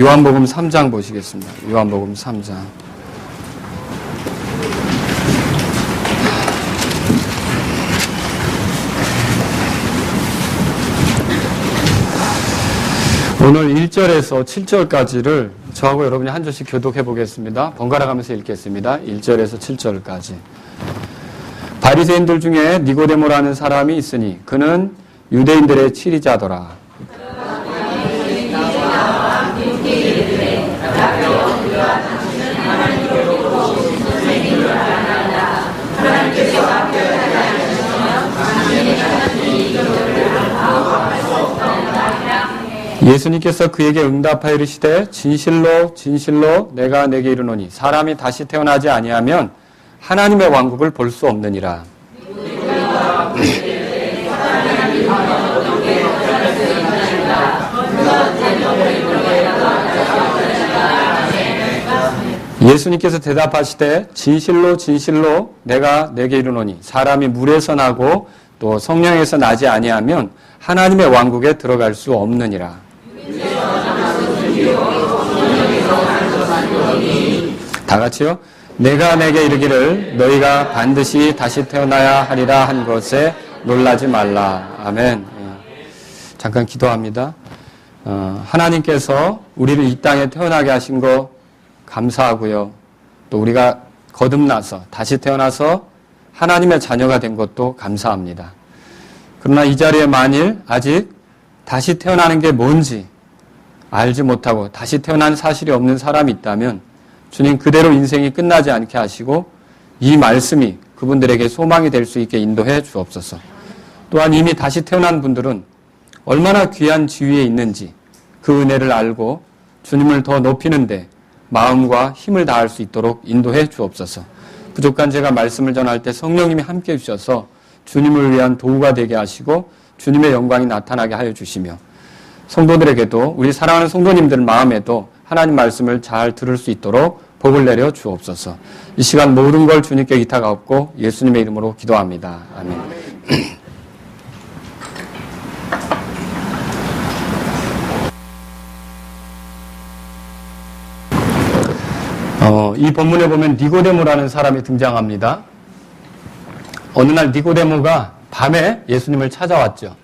요한복음 3장 보시겠습니다. 요한복음 3장. 오늘 1절에서 7절까지를 저하고 여러분이 한 절씩 교독해 보겠습니다. 번갈아 가면서 읽겠습니다. 1절에서 7절까지. 바리새인들 중에 니고데모라는 사람이 있으니 그는 유대인들의 치리자더라. 예수님께서 그에게 응답하여 이르시되 진실로 진실로 내가 내게 이르노니 사람이 다시 태어나지 아니하면 하나님의 왕국을 볼 수 없느니라. 예수님께서 대답하시되 진실로 진실로 내가 내게 이르노니 사람이 물에서 나고 또 성령에서 나지 아니하면 하나님의 왕국에 들어갈 수 없느니라. 다 같이요. 내가 내게 이르기를 너희가 반드시 다시 태어나야 하리라 한 것에 놀라지 말라. 아멘. 잠깐 기도합니다. 하나님께서 우리를 이 땅에 태어나게 하신 거 감사하고요. 또 우리가 거듭나서 다시 태어나서 하나님의 자녀가 된 것도 감사합니다. 그러나 이 자리에 만일 아직 다시 태어나는 게 뭔지 알지 못하고 다시 태어난 사실이 없는 사람이 있다면 주님 그대로 인생이 끝나지 않게 하시고 이 말씀이 그분들에게 소망이 될 수 있게 인도해 주옵소서. 또한 이미 다시 태어난 분들은 얼마나 귀한 지위에 있는지 그 은혜를 알고 주님을 더 높이는데 마음과 힘을 다할 수 있도록 인도해 주옵소서. 부족한 제가 말씀을 전할 때 성령님이 함께해 주셔서 주님을 위한 도구가 되게 하시고 주님의 영광이 나타나게 하여 주시며 성도들에게도 우리 사랑하는 성도님들 마음에도 하나님 말씀을 잘 들을 수 있도록 복을 내려 주옵소서. 이 시간 모든 걸 주님께 의탁하옵고 예수님의 이름으로 기도합니다. 아멘. 이 본문에 보면 니고데모라는 사람이 등장합니다. 어느 날 니고데모가 밤에 예수님을 찾아왔죠.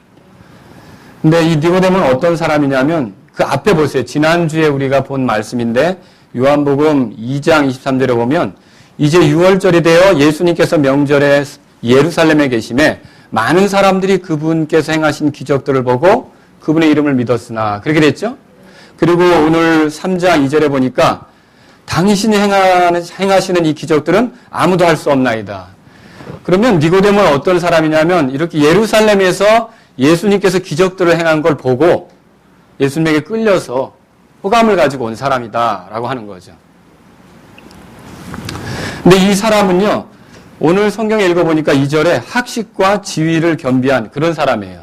근데 이 니고데모는 어떤 사람이냐면 그 앞에 보세요. 지난주에 우리가 본 말씀인데 요한복음 2장 23절에 보면 이제 6월절이 되어 예수님께서 명절에 예루살렘에 계심에 많은 사람들이 그분께서 행하신 기적들을 보고 그분의 이름을 믿었으나 그렇게 됐죠. 그리고 오늘 3장 2절에 보니까 당신이 행하시는 이 기적들은 아무도 할 수 없나이다. 그러면 니고데모는 어떤 사람이냐면 이렇게 예루살렘에서 예수님께서 기적들을 행한 걸 보고 예수님에게 끌려서 호감을 가지고 온 사람이다라고 하는 거죠. 근데 이 사람은요, 오늘 성경에 읽어보니까 2절에 학식과 지위를 겸비한 그런 사람이에요.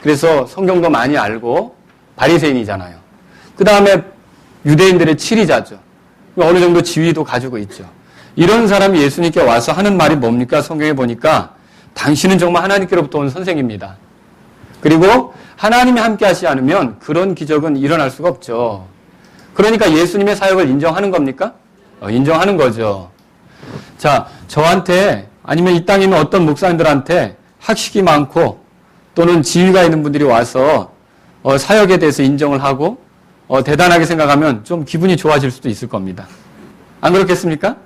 그래서 성경도 많이 알고 바리새인이잖아요. 그 다음에 유대인들의 치리자죠. 어느 정도 지위도 가지고 있죠. 이런 사람이 예수님께 와서 하는 말이 뭡니까? 성경에 보니까 당신은 정말 하나님께로부터 온 선생입니다. 그리고 하나님이 함께 하시지 않으면 그런 기적은 일어날 수가 없죠. 그러니까 예수님의 사역을 인정하는 겁니까? 인정하는 거죠. 자, 저한테 아니면 이 땅에 있는 어떤 목사님들한테 학식이 많고 또는 지위가 있는 분들이 와서 사역에 대해서 인정을 하고 대단하게 생각하면 좀 기분이 좋아질 수도 있을 겁니다. 안 그렇겠습니까?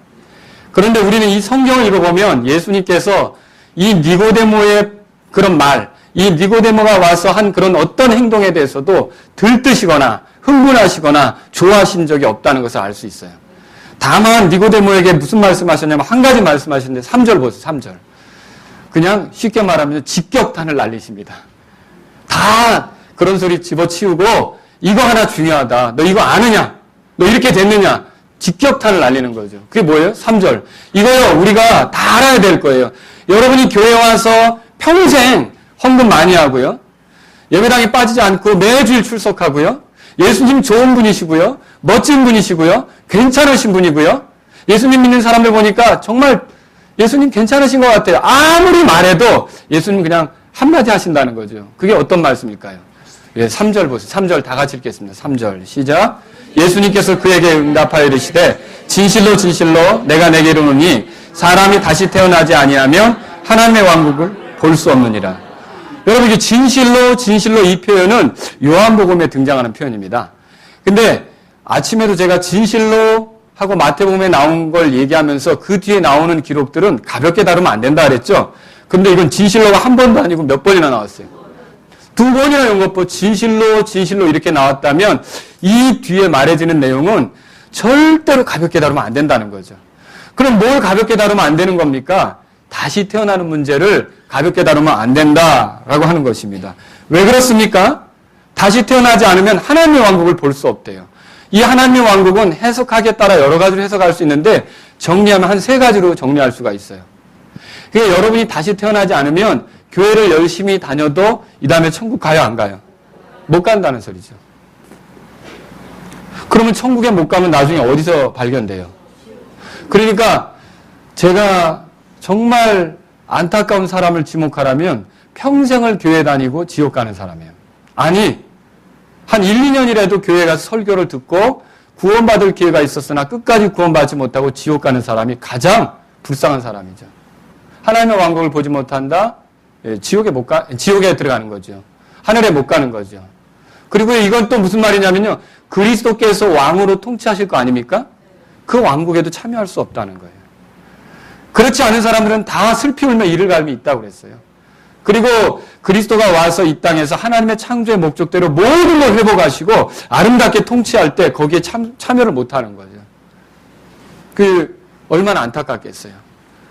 그런데 우리는 이 성경을 읽어보면 예수님께서 이 니고데모의 그런 말, 이 니고데모가 와서 한 그런 어떤 행동에 대해서도 들뜨시거나 흥분하시거나 좋아하신 적이 없다는 것을 알 수 있어요. 다만 니고데모에게 무슨 말씀하셨냐면 한 가지 말씀하셨는데 3절 보세요. 3절. 그냥 쉽게 말하면 직격탄을 날리십니다. 다 그런 소리 집어치우고 이거 하나 중요하다. 너 이거 아느냐? 너 이렇게 됐느냐? 직격탄을 날리는 거죠. 그게 뭐예요? 3절. 이거요, 우리가 다 알아야 될 거예요. 여러분이 교회 와서 평생 헌금 많이 하고요. 예배당에 빠지지 않고 매주일 출석하고요. 예수님 좋은 분이시고요. 멋진 분이시고요. 괜찮으신 분이고요. 예수님 믿는 사람들 보니까 정말 예수님 괜찮으신 것 같아요. 아무리 말해도 예수님 그냥 한마디 하신다는 거죠. 그게 어떤 말씀일까요? 예, 3절 보세요. 3절 다 같이 읽겠습니다. 3절 시작. 예수님께서 그에게 응답하여 이르시되 진실로 진실로 내가 내게 이르노니 사람이 다시 태어나지 아니하면 하나님의 왕국을 볼 수 없느니라. 여러분, 이게 진실로 진실로 이 표현은 요한복음에 등장하는 표현입니다. 근데 아침에도 제가 진실로 하고 마태복음에 나온 걸 얘기하면서 그 뒤에 나오는 기록들은 가볍게 다루면 안 된다 그랬죠. 근데 이건 진실로가 한 번도 아니고 몇 번이나 나왔어요. 2번이나 연거푸 진실로 진실로 이렇게 나왔다면 이 뒤에 말해지는 내용은 절대로 가볍게 다루면 안 된다는 거죠. 그럼 뭘 가볍게 다루면 안 되는 겁니까? 다시 태어나는 문제를 가볍게 다루면 안 된다라고 하는 것입니다. 왜 그렇습니까? 다시 태어나지 않으면 하나님의 왕국을 볼 수 없대요. 이 하나님의 왕국은 해석하기에 따라 여러 가지로 해석할 수 있는데 정리하면 한 3가지로 정리할 수가 있어요. 그러니까 여러분이 다시 태어나지 않으면 교회를 열심히 다녀도 이 다음에 천국 가요, 안 가요? 못 간다는 소리죠. 그러면 천국에 못 가면 나중에 어디서 발견돼요? 그러니까 제가 정말 안타까운 사람을 지목하라면 평생을 교회 다니고 지옥 가는 사람이에요. 아니, 한 1, 2년이라도 교회 가서 설교를 듣고 구원받을 기회가 있었으나 끝까지 구원받지 못하고 지옥 가는 사람이 가장 불쌍한 사람이죠. 하나님의 왕국을 보지 못한다? 지옥에 들어가는 거죠. 하늘에 못 가는 거죠. 그리고 이건 또 무슨 말이냐면요. 그리스도께서 왕으로 통치하실 거 아닙니까? 그 왕국에도 참여할 수 없다는 거예요. 그렇지 않은 사람들은 다 슬피 울며 이를 갈미 있다고 그랬어요. 그리고 그리스도가 와서 이 땅에서 하나님의 창조의 목적대로 모든 걸 회복하시고 아름답게 통치할 때 거기에 참여를 못하는 거죠. 얼마나 안타깝겠어요.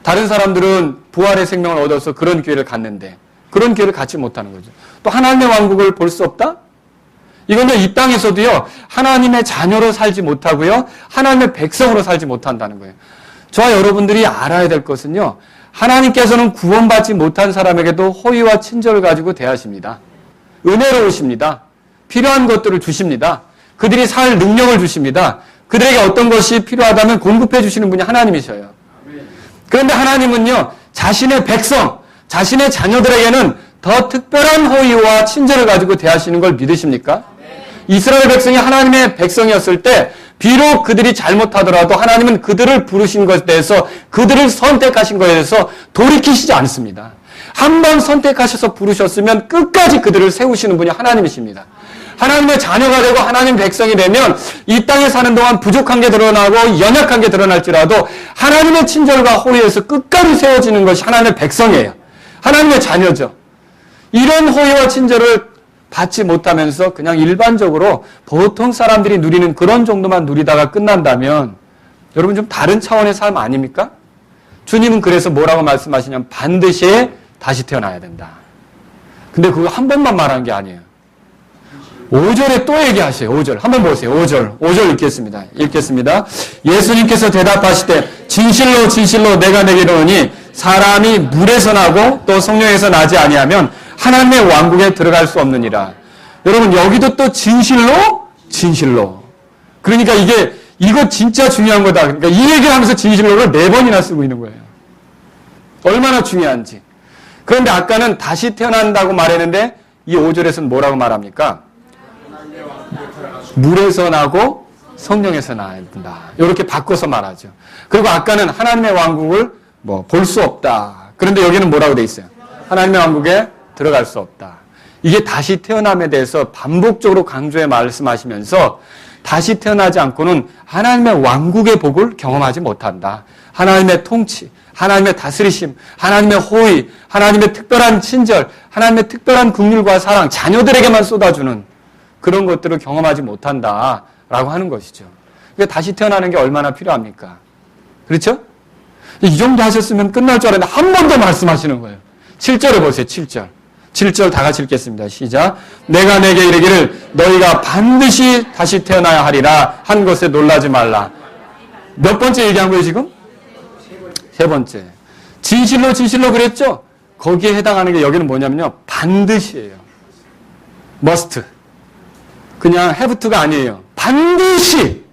다른 사람들은 부활의 생명을 얻어서 그런 기회를 갖는데 그런 기회를 갖지 못하는 거죠. 또 하나님의 왕국을 볼 수 없다? 이건요, 이 땅에서도요, 하나님의 자녀로 살지 못하고요, 하나님의 백성으로 살지 못한다는 거예요. 저와 여러분들이 알아야 될 것은요, 하나님께서는 구원받지 못한 사람에게도 호의와 친절을 가지고 대하십니다. 은혜로우십니다. 필요한 것들을 주십니다. 그들이 살 능력을 주십니다. 그들에게 어떤 것이 필요하다면 공급해 주시는 분이 하나님이셔요. 그런데 하나님은요, 자신의 백성, 자신의 자녀들에게는 더 특별한 호의와 친절을 가지고 대하시는 걸 믿으십니까? 이스라엘 백성이 하나님의 백성이었을 때 비록 그들이 잘못하더라도 하나님은 그들을 부르신 것에 대해서 그들을 선택하신 것에 대해서 돌이키시지 않습니다. 한 번 선택하셔서 부르셨으면 끝까지 그들을 세우시는 분이 하나님이십니다. 하나님의 자녀가 되고 하나님 백성이 되면 이 땅에 사는 동안 부족한 게 드러나고 연약한 게 드러날지라도 하나님의 친절과 호의에서 끝까지 세워지는 것이 하나님의 백성이에요. 하나님의 자녀죠. 이런 호의와 친절을 받지 못하면서 그냥 일반적으로 보통 사람들이 누리는 그런 정도만 누리다가 끝난다면 여러분 좀 다른 차원의 삶 아닙니까? 주님은 그래서 뭐라고 말씀하시냐면 반드시 다시 태어나야 된다. 근데 그거 한 번만 말한 게 아니에요. 5절에 또 얘기하세요. 5절. 한번 보세요. 5절 읽겠습니다. 예수님께서 대답하시되 진실로 진실로 내가 내게 이르노니 사람이 물에서 나고 또 성령에서 나지 아니하면 하나님의 왕국에 들어갈 수 없느니라. 여러분 여기도 또 진실로 진실로. 그러니까 이거 진짜 중요한 거다. 그러니까 이 얘기를 하면서 진실로를 4번이나 쓰고 있는 거예요. 얼마나 중요한지. 그런데 아까는 다시 태어난다고 말했는데 이 5절에서는 뭐라고 말합니까? 물에서 나고 성령에서 나야 된다. 이렇게 바꿔서 말하죠. 그리고 아까는 하나님의 왕국을 볼 수 없다. 그런데 여기는 뭐라고 돼 있어요? 하나님의 왕국에 들어갈 수 없다. 이게 다시 태어남에 대해서 반복적으로 강조해 말씀하시면서 다시 태어나지 않고는 하나님의 왕국의 복을 경험하지 못한다. 하나님의 통치, 하나님의 다스리심, 하나님의 호의, 하나님의 특별한 친절, 하나님의 특별한 긍휼과 사랑, 자녀들에게만 쏟아주는 그런 것들을 경험하지 못한다라고 하는 것이죠. 그러니까 다시 태어나는 게 얼마나 필요합니까? 그렇죠? 이 정도 하셨으면 끝날 줄 알았는데 한 번 더 말씀하시는 거예요. 7절을 보세요. 7절 다 같이 읽겠습니다. 시작. 내가 내게 이르기를 너희가 반드시 다시 태어나야 하리라 한 것에 놀라지 말라. 몇 번째 얘기한 거예요 지금? 3번째. 진실로 진실로 그랬죠? 거기에 해당하는 게 여기는 뭐냐면요. 반드시예요. must. 그냥 have to가 아니에요. 반드시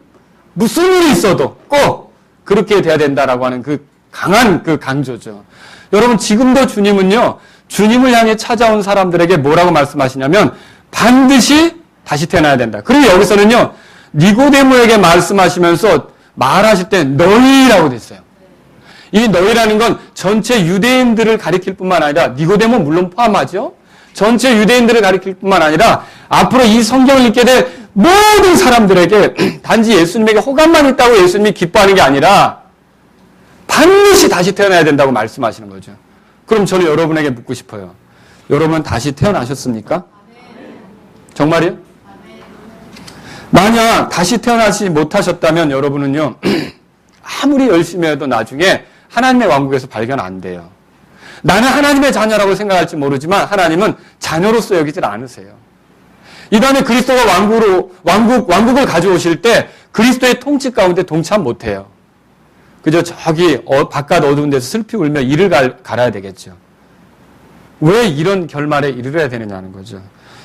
무슨 일이 있어도 꼭 그렇게 돼야 된다라고 하는 그 강한 그 강조죠. 여러분 지금도 주님은요. 주님을 향해 찾아온 사람들에게 뭐라고 말씀하시냐면 반드시 다시 태어나야 된다. 그리고 여기서는요, 니고데모에게 말씀하시면서 말하실 때 너희라고 됐어요. 이 너희라는 건 전체 유대인들을 가리킬 뿐만 아니라, 니고데모 물론 포함하죠. 전체 유대인들을 가리킬 뿐만 아니라 앞으로 이 성경을 읽게 될 모든 사람들에게 단지 예수님에게 호감만 있다고 예수님이 기뻐하는 게 아니라 반드시 다시 태어나야 된다고 말씀하시는 거죠. 그럼 저는 여러분에게 묻고 싶어요. 여러분 다시 태어나셨습니까? 정말이요? 만약 다시 태어나지 못하셨다면 여러분은요, 아무리 열심히 해도 나중에 하나님의 왕국에서 발견 안 돼요. 나는 하나님의 자녀라고 생각할지 모르지만 하나님은 자녀로서 여기질 않으세요. 이 다음에 그리스도가 왕국을 가져오실 때 그리스도의 통치 가운데 동참 못해요. 그저 저기 바깥 어두운 데서 슬피 울며 이를 갈아야 되겠죠. 왜 이런 결말에 이르러야 되느냐는 거죠.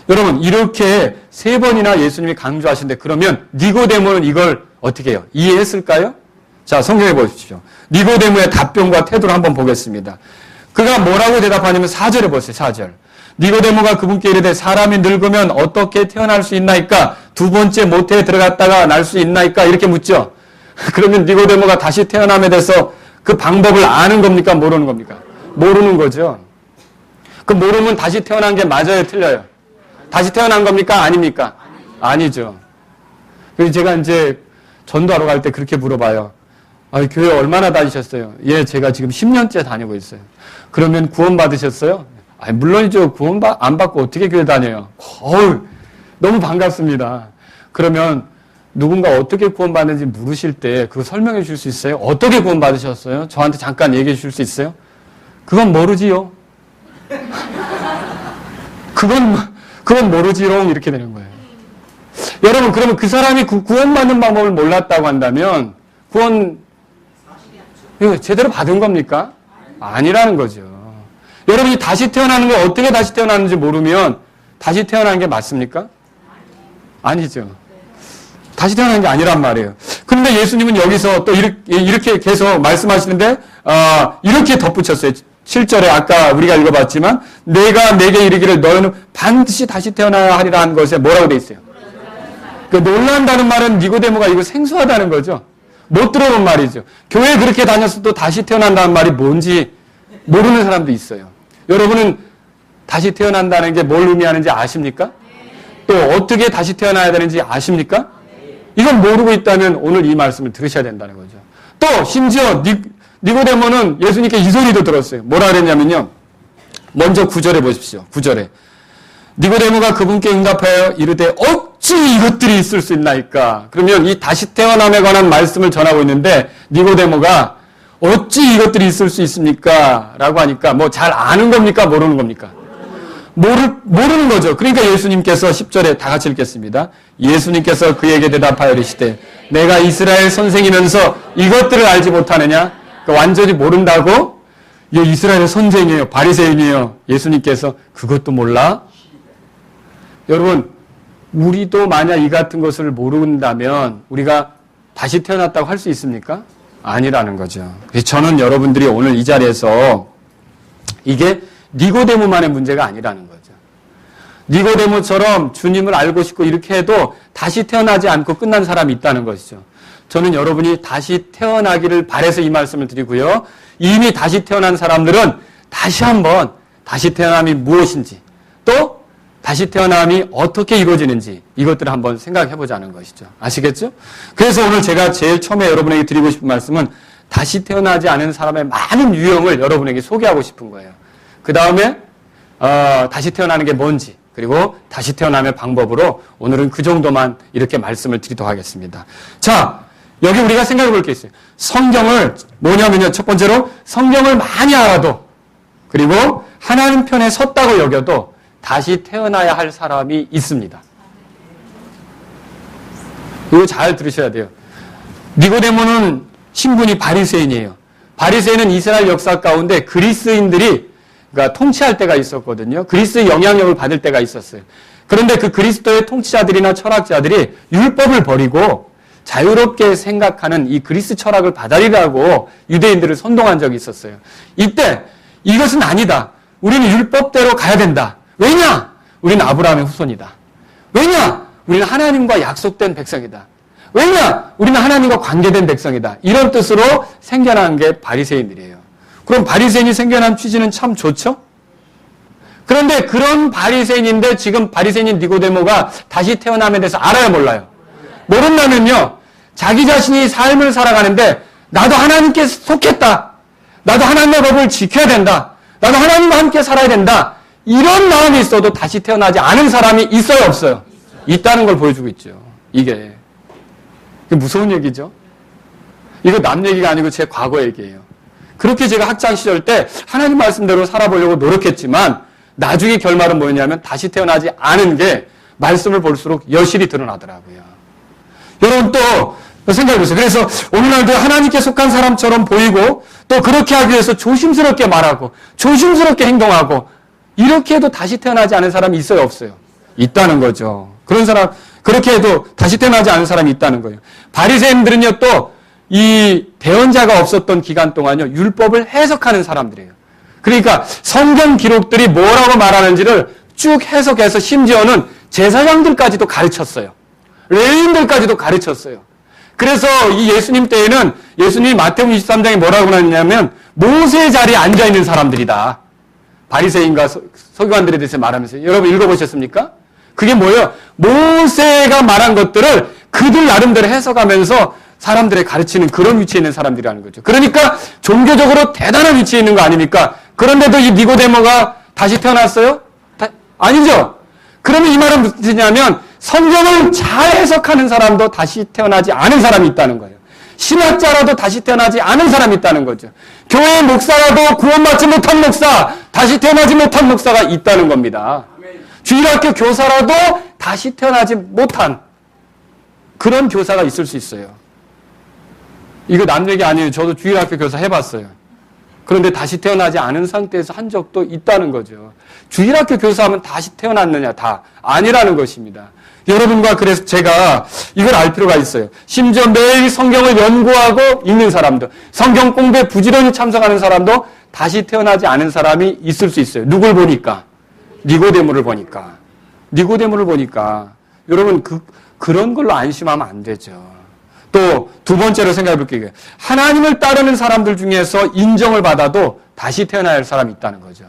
여러분, 이렇게 3번이나 예수님이 강조하신데 그러면 니고데모는 이걸 어떻게 해요? 이해했을까요? 자, 성경에 보십시오. 니고데모의 답변과 태도를 한번 보겠습니다. 그가 뭐라고 대답하냐면 4절에 보세요. 4절. 니고데모가 그분께 이르되 사람이 늙으면 어떻게 태어날 수 있나이까? 2번째 모태에 들어갔다가 날 수 있나이까? 이렇게 묻죠. 그러면 니고데모가 다시 태어남에 대해서 그 방법을 아는 겁니까? 모르는 겁니까? 모르는 거죠. 그 모르면 다시 태어난 게 맞아요? 틀려요? 다시 태어난 겁니까? 아닙니까? 아니죠. 그래서 제가 이제 전도하러 갈 때 그렇게 물어봐요. 교회 얼마나 다니셨어요? 예, 제가 지금 10년째 다니고 있어요. 그러면 구원 받으셨어요? 물론이죠. 구원 안 받고 어떻게 교회 다녀요? 너무 반갑습니다. 그러면 누군가 어떻게 구원 받는지 물으실 때 그거 설명해 줄 수 있어요? 어떻게 구원 받으셨어요? 저한테 잠깐 얘기해 줄 수 있어요? 그건 모르지요. 그건 모르지롱 이렇게 되는 거예요. 여러분, 그러면 그 사람이 구원받는 방법을 몰랐다고 한다면 구원 제대로 받은 겁니까? 아니라는 거죠. 여러분이 다시 태어나는 게 어떻게 다시 태어나는지 모르면 다시 태어나는 게 맞습니까? 아니죠. 다시 태어나는 게 아니란 말이에요. 그런데 예수님은 여기서 또 이렇게 계속 말씀하시는데 이렇게 덧붙였어요. 7절에 아까 우리가 읽어봤지만 내가 내게 이르기를 너희는 반드시 다시 태어나야 하리라 한 것에 뭐라고 돼 있어요? 놀란다는 말은 니고데모가 이거 생소하다는 거죠. 못 들어본 말이죠. 교회 그렇게 다녔어도 다시 태어난다는 말이 뭔지 모르는 사람도 있어요. 여러분은 다시 태어난다는 게 뭘 의미하는지 아십니까? 또 어떻게 다시 태어나야 되는지 아십니까? 이건 모르고 있다면 오늘 이 말씀을 들으셔야 된다는 거죠. 또 심지어 니고데모는 예수님께 이 소리도 들었어요. 뭐라 그랬냐면요. 먼저 9절에 보십시오. 9절에. 니고데모가 그분께 응답하여 이르되 어찌 이것들이 있을 수 있나이까? 그러면 이 다시 태어남에 관한 말씀을 전하고 있는데 니고데모가 어찌 이것들이 있을 수 있습니까? 라고 하니까 뭐 잘 아는 겁니까? 모르는 겁니까? 모르는 거죠. 그러니까 예수님께서 10절에 다 같이 읽겠습니다. 예수님께서 그에게 대답하여 이르시되 내가 이스라엘 선생이면서 이것들을 알지 못하느냐? 그러니까 완전히 모른다고? 이스라엘 선생이에요. 바리새인이에요. 예수님께서 그것도 몰라? 여러분, 우리도 만약 이 같은 것을 모른다면 우리가 다시 태어났다고 할 수 있습니까? 아니라는 거죠. 그래서 저는 여러분들이 오늘 이 자리에서 이게 니고데모만의 문제가 아니라는 거죠. 니고데모처럼 주님을 알고 싶고 이렇게 해도 다시 태어나지 않고 끝난 사람이 있다는 것이죠. 저는 여러분이 다시 태어나기를 바라서 이 말씀을 드리고요. 이미 다시 태어난 사람들은 다시 한번 다시 태어남이 무엇인지 또 다시 태어남이 어떻게 이루어지는지 이것들을 한번 생각해보자는 것이죠. 아시겠죠? 그래서 오늘 제가 제일 처음에 여러분에게 드리고 싶은 말씀은 다시 태어나지 않은 사람의 많은 유형을 여러분에게 소개하고 싶은 거예요. 그 다음에 다시 태어나는 게 뭔지 그리고 다시 태어남의 방법으로 오늘은 그 정도만 이렇게 말씀을 드리도록 하겠습니다. 자, 여기 우리가 생각해 볼 게 있어요. 성경을 뭐냐면요. 첫 번째로 성경을 많이 알아도 그리고 하나님 편에 섰다고 여겨도 다시 태어나야 할 사람이 있습니다. 이거 잘 들으셔야 돼요. 니고데모는 신분이 바리새인이에요. 바리새인은 이스라엘 역사 가운데 그리스인들이 그러니까 통치할 때가 있었거든요. 그리스의 영향력을 받을 때가 있었어요. 그런데 그 그리스도의 통치자들이나 철학자들이 율법을 버리고 자유롭게 생각하는 이 그리스 철학을 받아들이라고 유대인들을 선동한 적이 있었어요. 이때 이것은 아니다. 우리는 율법대로 가야 된다. 왜냐? 우리는 아브라함의 후손이다. 왜냐? 우리는 하나님과 약속된 백성이다. 왜냐? 우리는 하나님과 관계된 백성이다. 이런 뜻으로 생겨난 게 바리새인들이에요. 그럼 바리새인이 생겨난 취지는 참 좋죠? 그런데 그런 바리새인인데 지금 바리새인인 니고데모가 다시 태어남에 대해서 알아요, 몰라요? 모른다면요, 자기 자신이 삶을 살아가는데 나도 하나님께 속했다. 나도 하나님의 법을 지켜야 된다. 나도 하나님과 함께 살아야 된다. 이런 마음이 있어도 다시 태어나지 않은 사람이 있어요, 없어요? 있다는 걸 보여주고 있죠. 이게 무서운 얘기죠. 이거 남 얘기가 아니고 제 과거 얘기예요. 그렇게 제가 학창 시절 때 하나님 말씀대로 살아보려고 노력했지만 나중에 결말은 뭐였냐면 다시 태어나지 않은 게 말씀을 볼수록 여실히 드러나더라고요. 여러분 또 생각해보세요. 그래서 오늘날도 하나님께 속한 사람처럼 보이고 또 그렇게 하기 위해서 조심스럽게 말하고 조심스럽게 행동하고 이렇게 해도 다시 태어나지 않은 사람이 있어요, 없어요? 있다는 거죠. 그런 사람, 그렇게 해도 다시 태어나지 않은 사람이 있다는 거예요. 바리새인들은요, 또 이 대언자가 없었던 기간 동안요, 율법을 해석하는 사람들이에요. 그러니까 성경 기록들이 뭐라고 말하는지를 쭉 해석해서 심지어는 제사장들까지도 가르쳤어요. 레위인들까지도 가르쳤어요. 그래서 이 예수님 때에는 예수님이 마태복음 23장에 뭐라고 하냐면 모세 자리에 앉아있는 사람들이다. 바리새인과 서기관들에 대해서 말하면서 여러분 읽어보셨습니까? 그게 뭐예요? 모세가 말한 것들을 그들 나름대로 해석하면서 사람들에 가르치는 그런 위치에 있는 사람들이라는 거죠. 그러니까 종교적으로 대단한 위치에 있는 거 아닙니까? 그런데도 이 니고데모가 다시 태어났어요? 아니죠. 그러면 이 말은 무슨 뜻이냐면 성경을 잘 해석하는 사람도 다시 태어나지 않은 사람이 있다는 거예요. 신학자라도 다시 태어나지 않은 사람이 있다는 거죠. 교회 목사라도 구원받지 못한 목사, 다시 태어나지 못한 목사가 있다는 겁니다. 주일학교 교사라도 다시 태어나지 못한 그런 교사가 있을 수 있어요. 이거 남 얘기 아니에요. 저도 주일학교 교사 해봤어요. 그런데 다시 태어나지 않은 상태에서 한 적도 있다는 거죠. 주일학교 교사하면 다시 태어났느냐? 다 아니라는 것입니다. 여러분과 그래서 제가 이걸 알 필요가 있어요. 심지어 매일 성경을 연구하고 읽는 사람도, 성경 공부에 부지런히 참석하는 사람도 다시 태어나지 않은 사람이 있을 수 있어요. 누굴 보니까? 니고데모를 보니까. 니고데모를 보니까. 여러분 그런 걸로 안심하면 안 되죠. 또 두 번째로 생각해 볼게요. 하나님을 따르는 사람들 중에서 인정을 받아도 다시 태어나야 할 사람이 있다는 거죠.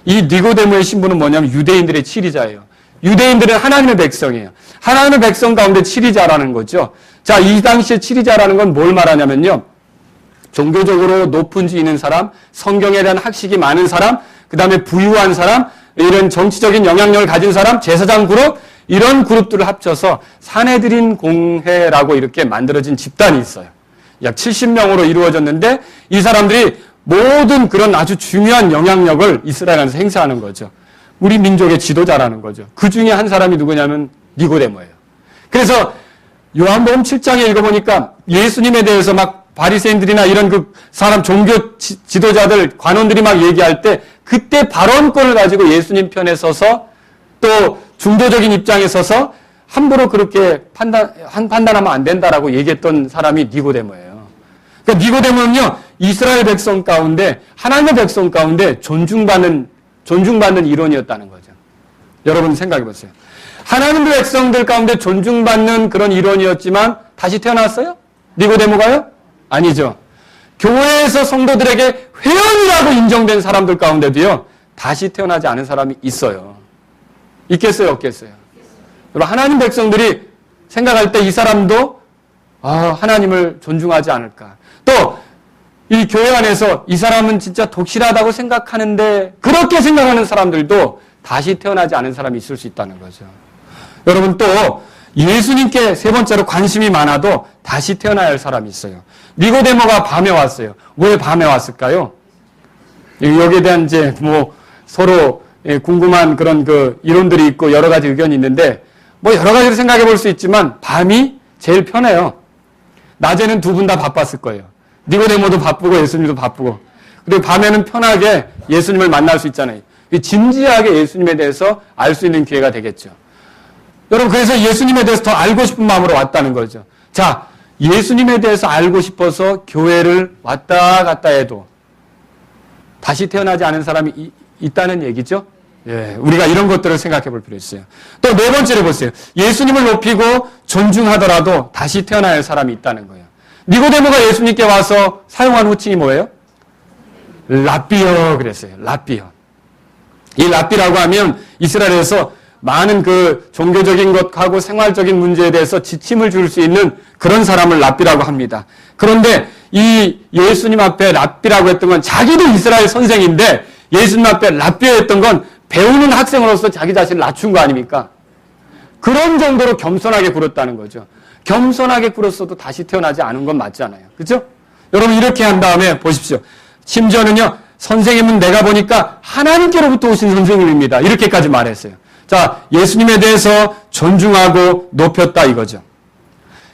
이 니고데모의 신분은 뭐냐면 유대인들의 치리자예요. 유대인들은 하나님의 백성이에요. 하나님의 백성 가운데 치리자라는 거죠. 자, 이 당시에 치리자라는 건 뭘 말하냐면요. 종교적으로 높은 지 있는 사람, 성경에 대한 학식이 많은 사람, 그 다음에 부유한 사람, 이런 정치적인 영향력을 가진 사람, 제사장 그룹, 이런 그룹들을 합쳐서 사내들인 공회라고 이렇게 만들어진 집단이 있어요. 약 70명으로 이루어졌는데 이 사람들이 모든 그런 아주 중요한 영향력을 이스라엘 안에서 행사하는 거죠. 우리 민족의 지도자라는 거죠. 그 중에 한 사람이 누구냐면 니고데모예요. 그래서 요한복음 7장에 읽어보니까 예수님에 대해서 막 바리새인들이나 이런 그 사람 종교 지도자들 관원들이 막 얘기할 때 그때 발언권을 가지고 예수님 편에 서서 또 중도적인 입장에 서서 함부로 그렇게 판단하면 안 된다라고 얘기했던 사람이 니고데모예요. 그러니까 니고데모는요, 이스라엘 백성 가운데, 하나님의 백성 가운데 존중받는 이론이었다는 거죠. 여러분 생각해 보세요. 하나님의 백성들 가운데 존중받는 그런 이론이었지만 다시 태어났어요? 니고데모가요? 아니죠. 교회에서 성도들에게 회원이라고 인정된 사람들 가운데도요, 다시 태어나지 않은 사람이 있어요. 있겠어요, 없겠어요? 여러분, 하나님 백성들이 생각할 때 이 사람도 하나님을 존중하지 않을까. 또 이 교회 안에서 이 사람은 진짜 독실하다고 생각하는데 그렇게 생각하는 사람들도 다시 태어나지 않은 사람이 있을 수 있다는 거죠. 여러분 또 예수님께 세 번째로 관심이 많아도 다시 태어나야 할 사람이 있어요. 니고데모가 밤에 왔어요. 왜 밤에 왔을까요? 여기에 대한 이제 뭐 서로 궁금한 그런 그 이론들이 있고 여러 가지 의견이 있는데 뭐 여러 가지로 생각해 볼 수 있지만 밤이 제일 편해요. 낮에는 두 분 다 바빴을 거예요. 니고데모도 바쁘고 예수님도 바쁘고. 그리고 밤에는 편하게 예수님을 만날 수 있잖아요. 진지하게 예수님에 대해서 알 수 있는 기회가 되겠죠. 여러분 그래서 예수님에 대해서 더 알고 싶은 마음으로 왔다는 거죠. 자, 예수님에 대해서 알고 싶어서 교회를 왔다 갔다 해도 다시 태어나지 않은 사람이 있다는 얘기죠. 예, 우리가 이런 것들을 생각해 볼 필요 있어요. 또 네 번째로 보세요. 예수님을 높이고 존중하더라도 다시 태어나야 할 사람이 있다는 거예요. 니고데모가 예수님께 와서 사용한 호칭이 뭐예요? 랍비여 그랬어요. 랍비여. 이 랍비라고 하면 이스라엘에서 많은 그 종교적인 것하고 생활적인 문제에 대해서 지침을 줄 수 있는 그런 사람을 랍비라고 합니다. 그런데 이 예수님 앞에 랍비라고 했던 건 자기도 이스라엘 선생인데 예수님 앞에 랍비어 했던 건 배우는 학생으로서 자기 자신을 낮춘 거 아닙니까? 그런 정도로 겸손하게 굴었다는 거죠. 겸손하게 굴었어도 다시 태어나지 않은 건 맞잖아요. 그렇죠? 여러분 이렇게 한 다음에 보십시오. 심지어는요. 선생님은 내가 보니까 하나님께로부터 오신 선생님입니다. 이렇게까지 말했어요. 자, 예수님에 대해서 존중하고 높였다 이거죠.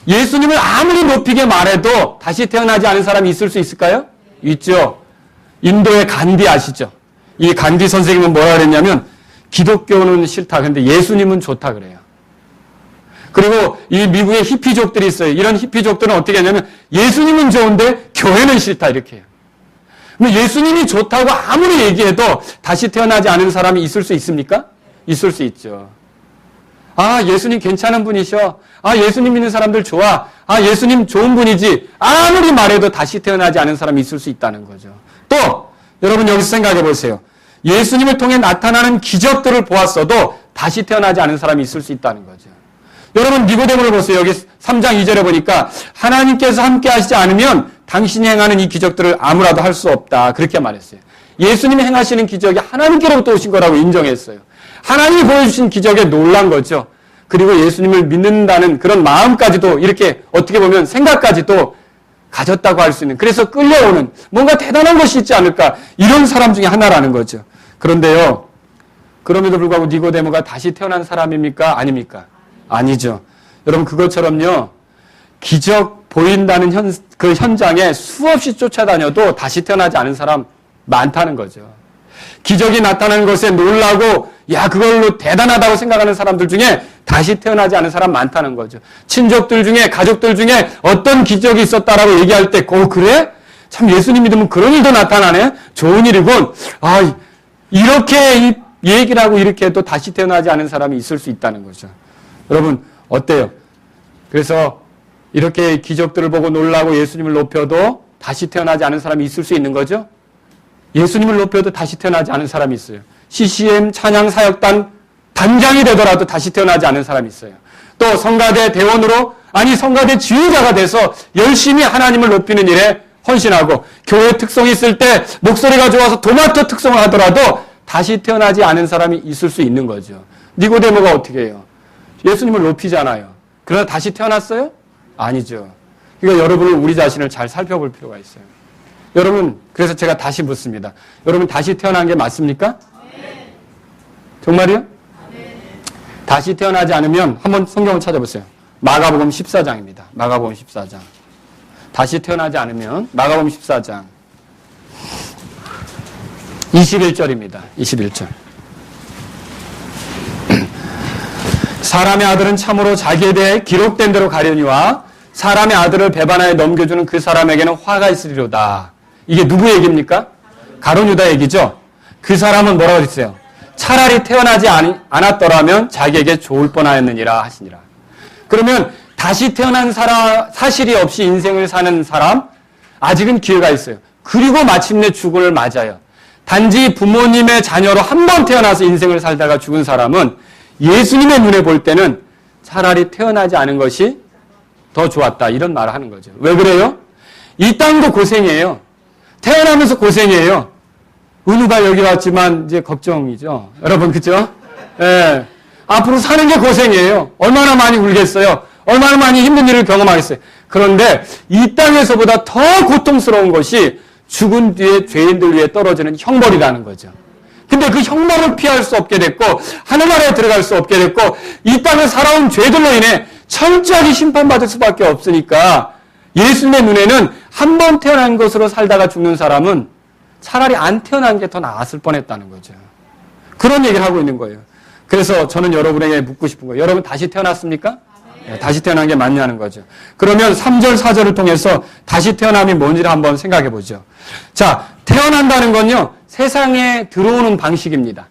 예수님을 아무리 높이게 말해도 다시 태어나지 않은 사람이 있을 수 있을까요? 있죠. 인도의 간디 아시죠? 이 간디 선생님은 뭐라 그랬냐면 기독교는 싫다. 근데 예수님은 좋다 그래요. 그리고 이 미국의 히피족들이 있어요. 이런 히피족들은 어떻게 하냐면 예수님은 좋은데 교회는 싫다 이렇게 해요. 근데 예수님이 좋다고 아무리 얘기해도 다시 태어나지 않은 사람이 있을 수 있습니까? 있을 수 있죠. 아, 예수님 괜찮은 분이셔. 아, 예수님 믿는 사람들 좋아. 아, 예수님 좋은 분이지. 아무리 말해도 다시 태어나지 않은 사람이 있을 수 있다는 거죠. 또 여러분 여기서 생각해 보세요. 예수님을 통해 나타나는 기적들을 보았어도 다시 태어나지 않은 사람이 있을 수 있다는 거죠. 여러분 니고데모를 보세요. 여기 3장 2절에 보니까 하나님께서 함께 하시지 않으면 당신이 행하는 이 기적들을 아무라도 할 수 없다. 그렇게 말했어요. 예수님이 행하시는 기적이 하나님께로부터 오신 거라고 인정했어요. 하나님이 보여주신 기적에 놀란 거죠. 그리고 예수님을 믿는다는 그런 마음까지도 이렇게 어떻게 보면 생각까지도 가졌다고 할 수 있는, 그래서 끌려오는 뭔가 대단한 것이 있지 않을까 이런 사람 중에 하나라는 거죠. 그런데요. 그럼에도 불구하고 니고데모가 다시 태어난 사람입니까? 아닙니까? 아니죠. 여러분 그것처럼요. 기적 보인다는 그 현장에 수없이 쫓아다녀도 다시 태어나지 않은 사람 많다는 거죠. 기적이 나타나는 것에 놀라고 야 그걸로 대단하다고 생각하는 사람들 중에 다시 태어나지 않은 사람 많다는 거죠. 친족들 중에 가족들 중에 어떤 기적이 있었다라고 얘기할 때 그래? 참 예수님 믿으면 그런 일도 나타나네? 좋은 일이군. 아 이렇게 이 얘기를 하고 이렇게 해도 다시 태어나지 않은 사람이 있을 수 있다는 거죠. 여러분 어때요? 그래서 이렇게 기적들을 보고 놀라고 예수님을 높여도 다시 태어나지 않은 사람이 있을 수 있는 거죠? 예수님을 높여도 다시 태어나지 않은 사람이 있어요. CCM 찬양 사역단 단장이 되더라도 다시 태어나지 않은 사람이 있어요. 또 성가대 대원으로 아니 성가대 지휘자가 돼서 열심히 하나님을 높이는 일에 헌신하고 교회 특성이 있을 때 목소리가 좋아서 도마토 특성을 하더라도 다시 태어나지 않은 사람이 있을 수 있는 거죠. 니고데모가 어떻게 해요? 예수님을 높이잖아요. 그러나 다시 태어났어요? 아니죠. 그러니까 여러분은 우리 자신을 잘 살펴볼 필요가 있어요. 여러분 그래서 제가 다시 묻습니다. 여러분 다시 태어난 게 맞습니까? 네. 정말이요? 네. 다시 태어나지 않으면 한번 성경을 찾아보세요. 마가복음 14장입니다. 마가복음 14장. 다시 태어나지 않으면 마가복음 14장 21절입니다. 21절. 사람의 아들은 참으로 자기에 대해 기록된 대로 가려니와 사람의 아들을 배반하여 넘겨주는 그 사람에게는 화가 있으리로다. 이게 누구 얘기입니까? 가룟 유다 얘기죠. 그 사람은 뭐라고 했어요? 차라리 태어나지 않았더라면 자기에게 좋을 뻔하였느니라 하시니라. 그러면 다시 태어난 사실이 없이 인생을 사는 사람 아직은 기회가 있어요. 그리고 마침내 죽음을 맞아요. 단지 부모님의 자녀로 한 번 태어나서 인생을 살다가 죽은 사람은 예수님의 눈에 볼 때는 차라리 태어나지 않은 것이 더 좋았다 이런 말을 하는 거죠. 왜 그래요? 이 땅도 고생이에요. 태어나면서 고생이에요. 은우가 여기 왔지만 이제 걱정이죠. 여러분 그죠? 예. 앞으로 사는 게 고생이에요. 얼마나 많이 울겠어요. 얼마나 많이 힘든 일을 경험하겠어요. 그런데 이 땅에서보다 더 고통스러운 것이 죽은 뒤에 죄인들 위에 떨어지는 형벌이라는 거죠. 근데 그 형벌을 피할 수 없게 됐고 하늘나라에 들어갈 수 없게 됐고 이 땅을 살아온 죄들로 인해 철저하게 심판받을 수밖에 없으니까 예수님의 눈에는 한 번 태어난 것으로 살다가 죽는 사람은 차라리 안 태어난 게 더 나았을 뻔했다는 거죠. 그런 얘기를 하고 있는 거예요. 그래서 저는 여러분에게 묻고 싶은 거예요. 여러분 다시 태어났습니까? 네, 다시 태어난 게 맞냐는 거죠. 그러면 3절, 4절을 통해서 다시 태어남이 뭔지를 한번 생각해 보죠. 자, 태어난다는 건요. 세상에 들어오는 방식입니다.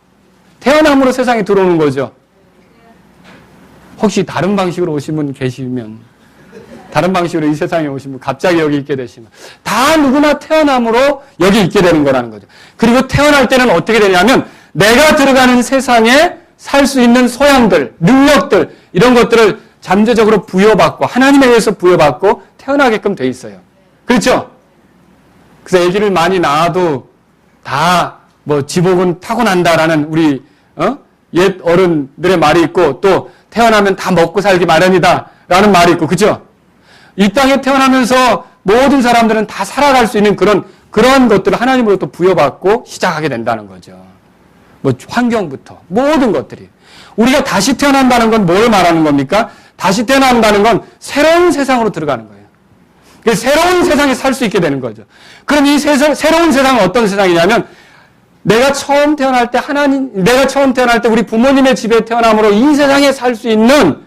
태어남으로 세상에 들어오는 거죠. 혹시 다른 방식으로 오신 분 계시면, 다른 방식으로 이 세상에 오신 분, 갑자기 여기 있게 되시면, 다 누구나 태어남으로 여기 있게 되는 거라는 거죠. 그리고 태어날 때는 어떻게 되냐면, 내가 들어가는 세상에 살 수 있는 소양들, 능력들, 이런 것들을 잠재적으로 부여받고, 하나님에 의해서 부여받고 태어나게끔 돼 있어요. 그렇죠? 그래서 아기를 많이 낳아도 다 지복은 타고난다라는 우리 옛 어른들의 말이 있고, 또 태어나면 다 먹고 살기 마련이다라는 말이 있고, 그죠? 이 땅에 태어나면서 모든 사람들은 다 살아갈 수 있는 그런 것들을 하나님으로부터 부여받고 시작하게 된다는 거죠. 환경부터 모든 것들이. 우리가 다시 태어난다는 건 뭘 말하는 겁니까? 다시 태어난다는 건 새로운 세상으로 들어가는 거예요. 새로운 세상에 살 수 있게 되는 거죠. 그럼 이 새로운 세상은 어떤 세상이냐면, 내가 처음 태어날 때 우리 부모님의 집에 태어남으로 이 세상에 살 수 있는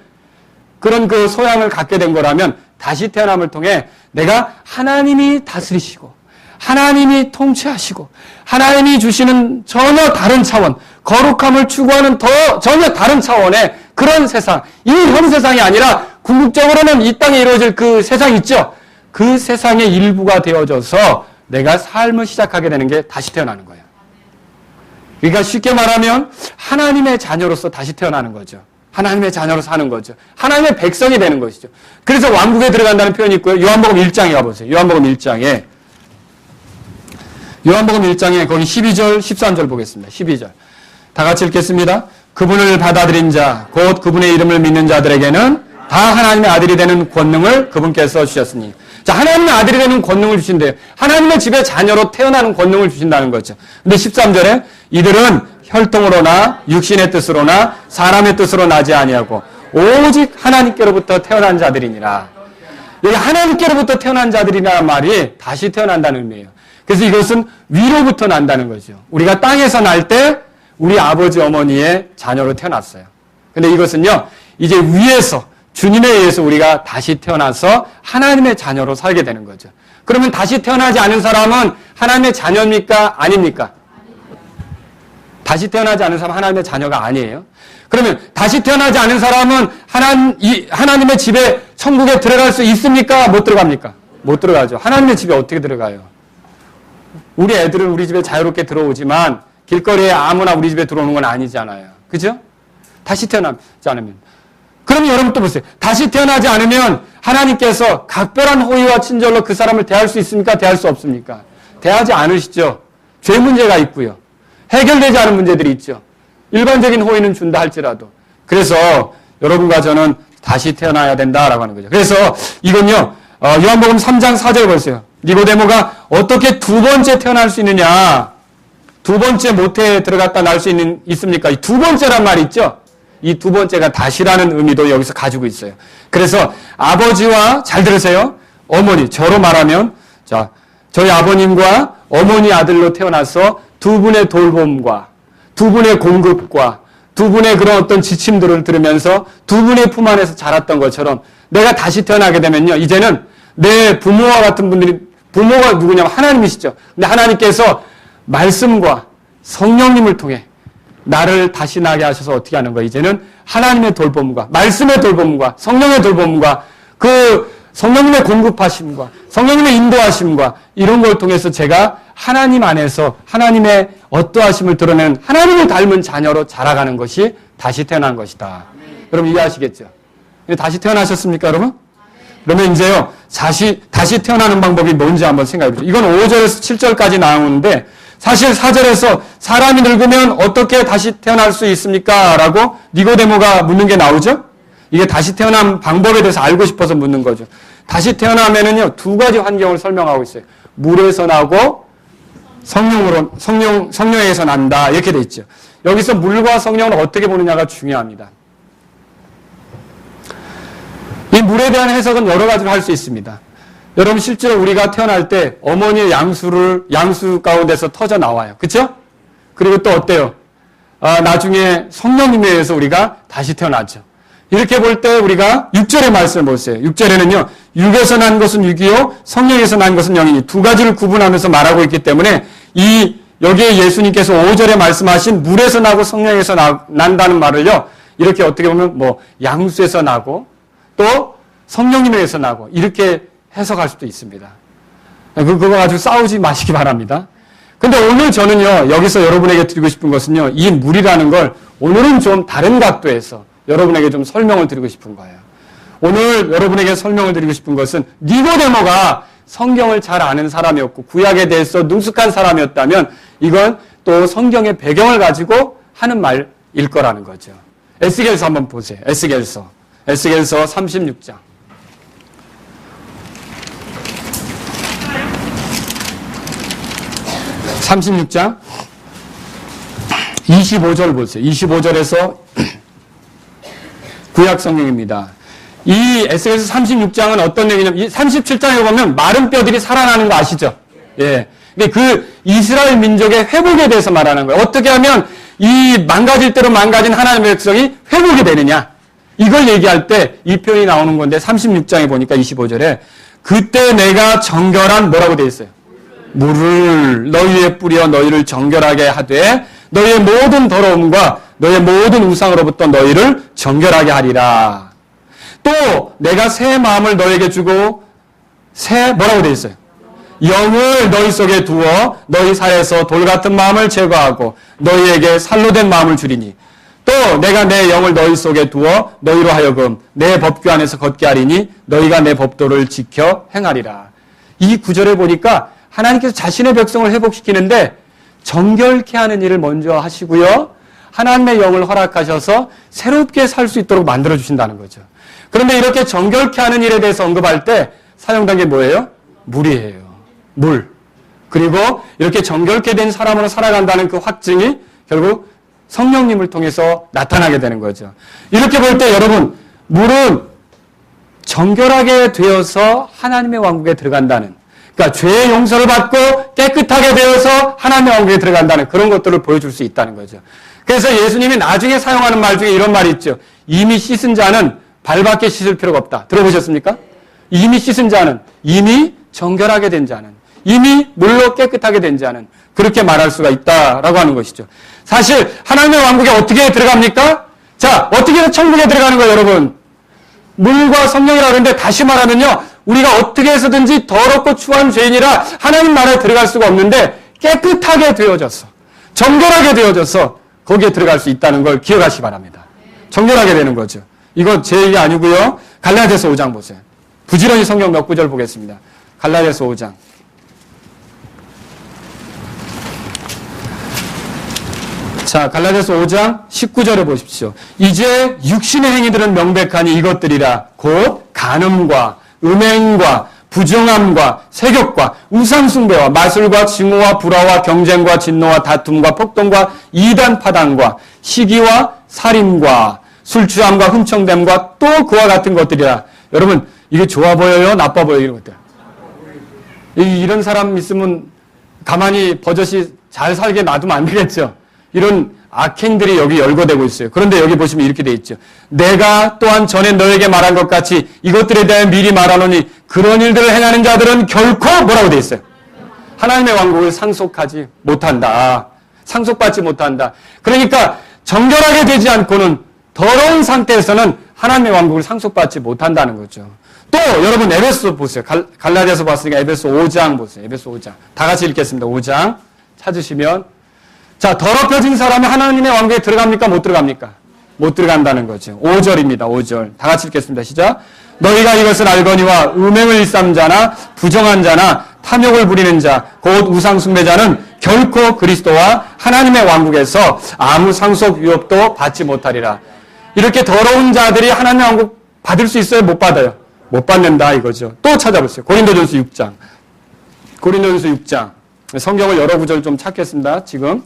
그런 그 소양을 갖게 된 거라면, 다시 태어남을 통해 내가 하나님이 다스리시고, 하나님이 통치하시고, 하나님이 주시는 전혀 다른 차원, 거룩함을 추구하는 전혀 다른 차원의 그런 세상, 이 현 세상이 아니라 궁극적으로는 이 땅에 이루어질 그 세상 있죠? 그 세상의 일부가 되어져서 내가 삶을 시작하게 되는 게 다시 태어나는 거예요. 그러니까 쉽게 말하면 하나님의 자녀로서 다시 태어나는 거죠. 하나님의 자녀로 사는 거죠. 하나님의 백성이 되는 것이죠. 그래서 왕국에 들어간다는 표현이 있고요. 요한복음 1장에 가보세요. 요한복음 1장에 거기 12절, 13절 보겠습니다. 12절. 다 같이 읽겠습니다. 그분을 받아들인 자, 곧 그분의 이름을 믿는 자들에게는 다 하나님의 아들이 되는 권능을 그분께서 주셨으니. 자, 하나님의 아들이 되는 권능을 주신대요. 하나님의 집에 자녀로 태어나는 권능을 주신다는 거죠. 근데 13절에 이들은 혈통으로나 육신의 뜻으로나 사람의 뜻으로 나지 아니하고 오직 하나님께로부터 태어난 자들이니라. 여기 하나님께로부터 태어난 자들이라는 말이 다시 태어난다는 의미예요. 그래서 이것은 위로부터 난다는 거죠. 우리가 땅에서 날 때 우리 아버지 어머니의 자녀로 태어났어요. 근데 이것은요, 이제 위에서 주님에 의해서 우리가 다시 태어나서 하나님의 자녀로 살게 되는 거죠. 그러면 다시 태어나지 않은 사람은 하나님의 자녀입니까? 아닙니까? 다시 태어나지 않은 사람은 하나님의 자녀가 아니에요. 그러면 다시 태어나지 않은 사람은 하나님의 집에 천국에 들어갈 수 있습니까? 못 들어갑니까? 못 들어가죠. 하나님의 집에 어떻게 들어가요? 우리 애들은 우리 집에 자유롭게 들어오지만 길거리에 아무나 우리 집에 들어오는 건 아니잖아요. 그죠? 다시 태어나지 않으면. 그럼 여러분 또 보세요. 다시 태어나지 않으면 하나님께서 각별한 호의와 친절로 그 사람을 대할 수 있습니까? 대할 수 없습니까? 대하지 않으시죠. 죄 문제가 있고요. 해결되지 않은 문제들이 있죠. 일반적인 호의는 준다 할지라도. 그래서 여러분과 저는 다시 태어나야 된다라고 하는 거죠. 그래서 이건요, 요한복음 3장 4절 보세요. 니고데모가 어떻게 두 번째 태어날 수 있느냐? 두 번째 모태에 들어갔다 날 수 있습니까? 이 두 번째란 말이 있죠? 이 두 번째가 다시라는 의미도 여기서 가지고 있어요. 그래서 아버지와, 잘 들으세요. 어머니, 저로 말하면, 자, 저희 아버님과 어머니 아들로 태어나서 두 분의 돌봄과 두 분의 공급과 두 분의 그런 어떤 지침들을 들으면서 두 분의 품 안에서 자랐던 것처럼 내가 다시 태어나게 되면요, 이제는 내 부모와 같은 분들이, 부모가 누구냐면 하나님이시죠. 근데 하나님께서 말씀과 성령님을 통해 나를 다시 나게 하셔서 어떻게 하는 거예요? 이제는 하나님의 돌봄과 말씀의 돌봄과 성령의 돌봄과 그 성령님의 공급하심과 성령님의 인도하심과 이런 걸 통해서 제가 하나님 안에서 하나님의 어떠하심을 드러내는 하나님을 닮은 자녀로 자라가는 것이 다시 태어난 것이다. 여러분 이해하시겠죠? 다시 태어나셨습니까, 여러분? 그러면 이제요, 다시 태어나는 방법이 뭔지 한번 생각해 보죠. 이건 5절에서 7절까지 나오는데 사실 4절에서 사람이 늙으면 어떻게 다시 태어날 수 있습니까? 라고 니고데모가 묻는 게 나오죠? 이게 다시 태어난 방법에 대해서 알고 싶어서 묻는 거죠. 다시 태어나면은요, 두 가지 환경을 설명하고 있어요. 물에서 나고 성령에서 난다. 이렇게 돼 있죠. 여기서 물과 성령을 어떻게 보느냐가 중요합니다. 이 물에 대한 해석은 여러 가지로 할 수 있습니다. 여러분 실제로 우리가 태어날 때 어머니의 양수 가운데서 터져 나와요. 그렇죠? 그리고 또 어때요? 나중에 성령님에 의해서 우리가 다시 태어나죠. 이렇게 볼 때 우리가 6절의 말씀을 보세요. 6절에는요. 육에서 난 것은 육이요 성령에서 난 것은 영이니 두 가지를 구분하면서 말하고 있기 때문에 이 여기에 예수님께서 5절에 말씀하신 물에서 나고 성령에서 난다는 말을요, 이렇게 어떻게 보면 뭐 양수에서 나고 또 성령님에서 나고 이렇게 해석할 수도 있습니다. 그거 가지고 싸우지 마시기 바랍니다. 근데 오늘 저는요, 여기서 여러분에게 드리고 싶은 것은요, 이 물이라는 걸 오늘은 좀 다른 각도에서 여러분에게 좀 설명을 드리고 싶은 거예요. 오늘 여러분에게 설명을 드리고 싶은 것은 니고데모가 성경을 잘 아는 사람이었고 구약에 대해서 능숙한 사람이었다면 이건 또 성경의 배경을 가지고 하는 말일 거라는 거죠. 에스겔서 한번 보세요. 에스겔서 36장. 36장 25절 보세요. 25절에서 구약 성경입니다. 이 에스겔서 36장은 어떤 내용이냐면, 이 37장에 보면 마른 뼈들이 살아나는 거 아시죠? 예. 근데 그 이스라엘 민족의 회복에 대해서 말하는 거예요. 어떻게 하면 이 망가질 대로 망가진 하나님의 백성이 회복이 되느냐. 이걸 얘기할 때 이 표현이 나오는 건데 36장에 보니까 25절에 그때 내가 정결한 뭐라고 되어 있어요? 물을 너희에 뿌려 너희를 정결하게 하되 너희의 모든 더러움과 너희의 모든 우상으로부터 너희를 정결하게 하리라. 또 내가 새 마음을 너희에게 주고 새 뭐라고 되어 있어요? 영을 너희 속에 두어 너희 살에서 돌 같은 마음을 제거하고 너희에게 살로 된 마음을 주리니 또 내가 내 영을 너희 속에 두어 너희로 하여금 내 법규 안에서 걷게 하리니 너희가 내 법도를 지켜 행하리라. 이 구절에 보니까 하나님께서 자신의 백성을 회복시키는데 정결케 하는 일을 먼저 하시고요. 하나님의 영을 허락하셔서 새롭게 살 수 있도록 만들어주신다는 거죠. 그런데 이렇게 정결케 하는 일에 대해서 언급할 때 사용된 게 뭐예요? 물이에요. 물. 그리고 이렇게 정결케 된 사람으로 살아간다는 그 확증이 결국 성령님을 통해서 나타나게 되는 거죠. 이렇게 볼 때 여러분, 물은 정결하게 되어서 하나님의 왕국에 들어간다는, 그러니까 죄의 용서를 받고 깨끗하게 되어서 하나님의 왕국에 들어간다는 그런 것들을 보여줄 수 있다는 거죠. 그래서 예수님이 나중에 사용하는 말 중에 이런 말이 있죠. 이미 씻은 자는 발밖에 씻을 필요가 없다. 들어보셨습니까? 이미 씻은 자는, 이미 정결하게 된 자는, 이미 물로 깨끗하게 된 자는 그렇게 말할 수가 있다라고 하는 것이죠. 사실 하나님의 왕국에 어떻게 들어갑니까? 자, 어떻게 해서 천국에 들어가는 거예요, 여러분? 물과 성령이라고 하는데 다시 말하면요. 우리가 어떻게 해서든지 더럽고 추한 죄인이라 하나님 나라에 들어갈 수가 없는데 깨끗하게 되어져서 정결하게 되어져서 거기에 들어갈 수 있다는 걸 기억하시기 바랍니다. 정결하게 되는 거죠. 이거 제 얘기 아니고요. 갈라디아서 5장 보세요. 부지런히 성경 몇 구절 보겠습니다. 갈라디아서 5장. 자, 갈라디아서 5장 19절에 보십시오. 이제 육신의 행위들은 명백하니 이것들이라 곧 간음과 음행과 부정함과 세욕과 우상숭배와 마술과 증오와 불화와 경쟁과 진노와 다툼과 폭동과 이단 파당과 시기와 살인과 술 취함과 흥청됨과 또 그와 같은 것들이라. 여러분, 이게 좋아 보여요? 나빠 보여요? 이런 것들. 이런 사람 있으면 가만히 버젓이 잘 살게 놔두면 안 되겠죠. 이런 악행들이 여기 열거되고 있어요. 그런데 여기 보시면 이렇게 돼 있죠. 내가 또한 전에 너에게 말한 것 같이 이것들에 대해 미리 말하노니 그런 일들을 행하는 자들은 결코 뭐라고 돼 있어요? 하나님의 왕국을 상속하지 못한다. 상속받지 못한다. 그러니까 정결하게 되지 않고는 더러운 상태에서는 하나님의 왕국을 상속받지 못한다는 거죠. 또 여러분 에베소 보세요. 갈라디아서 봤으니까 에베소 5장 보세요. 에베소 5장. 다 같이 읽겠습니다. 5장 찾으시면 자, 더럽혀진 사람이 하나님의 왕국에 들어갑니까? 못 들어갑니까? 못 들어간다는 거죠. 5절입니다. 5절. 다 같이 읽겠습니다. 시작. 너희가 이것을 알거니와 음행을 일삼는 자나 부정한 자나 탐욕을 부리는 자, 곧 우상숭배자는 결코 그리스도와 하나님의 왕국에서 아무 상속 유업도 받지 못하리라. 이렇게 더러운 자들이 하나님의 왕국 받을 수 있어요? 못 받아요? 못 받는다 이거죠. 또 찾아보세요. 고린도전서 6장. 고린도전서 6장. 성경을 여러 구절 좀 찾겠습니다. 지금.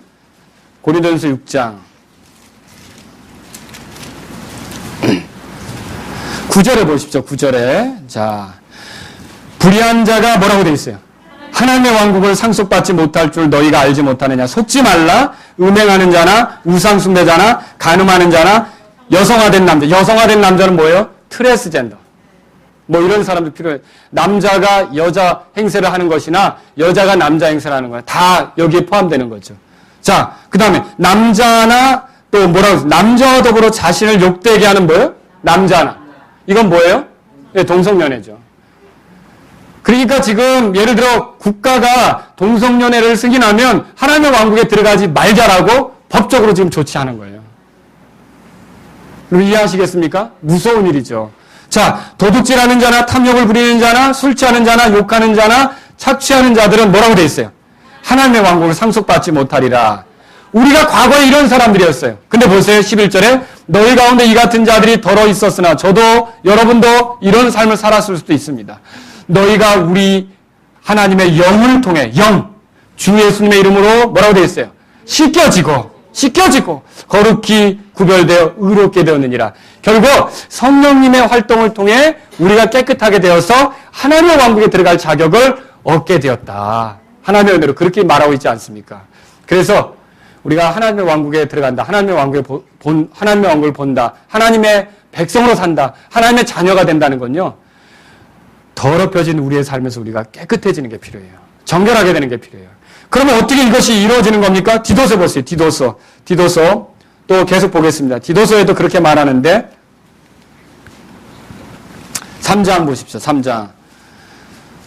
고린도전서 6장 9절에 보십시오. 9절에 자 불의한 자가 뭐라고 되어 있어요? 하나님의 왕국을 상속받지 못할 줄 너희가 알지 못하느냐. 속지 말라. 음행하는 자나 우상숭배자나 간음하는 자나 여성화된 남자. 여성화된 남자는 뭐예요? 트랜스젠더. 뭐 이런 사람도 필요해요. 남자가 여자 행세를 하는 것이나 여자가 남자 행세를 하는 거야. 다 여기에 포함되는 거죠. 자, 그 다음에 남자나 또 뭐라고 남자와 더불어 자신을 욕되게 하는 뭐예요? 남자나. 이건 뭐예요? 네, 동성연애죠. 그러니까 지금 예를 들어 국가가 동성연애를 승인하면 하나님의 왕국에 들어가지 말자라고 법적으로 지금 조치하는 거예요. 그럼 이해하시겠습니까? 무서운 일이죠. 자, 도둑질하는 자나 탐욕을 부리는 자나 술 취하는 자나 욕하는 자나 착취하는 자들은 뭐라고 돼 있어요? 하나님의 왕국을 상속받지 못하리라. 우리가 과거에 이런 사람들이었어요. 근데 보세요. 11절에 너희 가운데 이 같은 자들이 더러 있었으나 저도 여러분도 이런 삶을 살았을 수도 있습니다. 너희가 우리 하나님의 영을 통해 주 예수님의 이름으로 뭐라고 되어 있어요? 씻겨지고 거룩히 구별되어 의롭게 되었느니라. 결국 성령님의 활동을 통해 우리가 깨끗하게 되어서 하나님의 왕국에 들어갈 자격을 얻게 되었다. 하나님의 은혜로 그렇게 말하고 있지 않습니까? 그래서 우리가 하나님의 왕국에 들어간다. 하나님의 왕국을 본다. 하나님의 백성으로 산다. 하나님의 자녀가 된다는 건요. 더럽혀진 우리의 삶에서 우리가 깨끗해지는 게 필요해요. 정결하게 되는 게 필요해요. 그러면 어떻게 이것이 이루어지는 겁니까? 디도서 보세요. 디도서 또 계속 보겠습니다. 디도서에도 그렇게 말하는데 3장 보십시오. 3장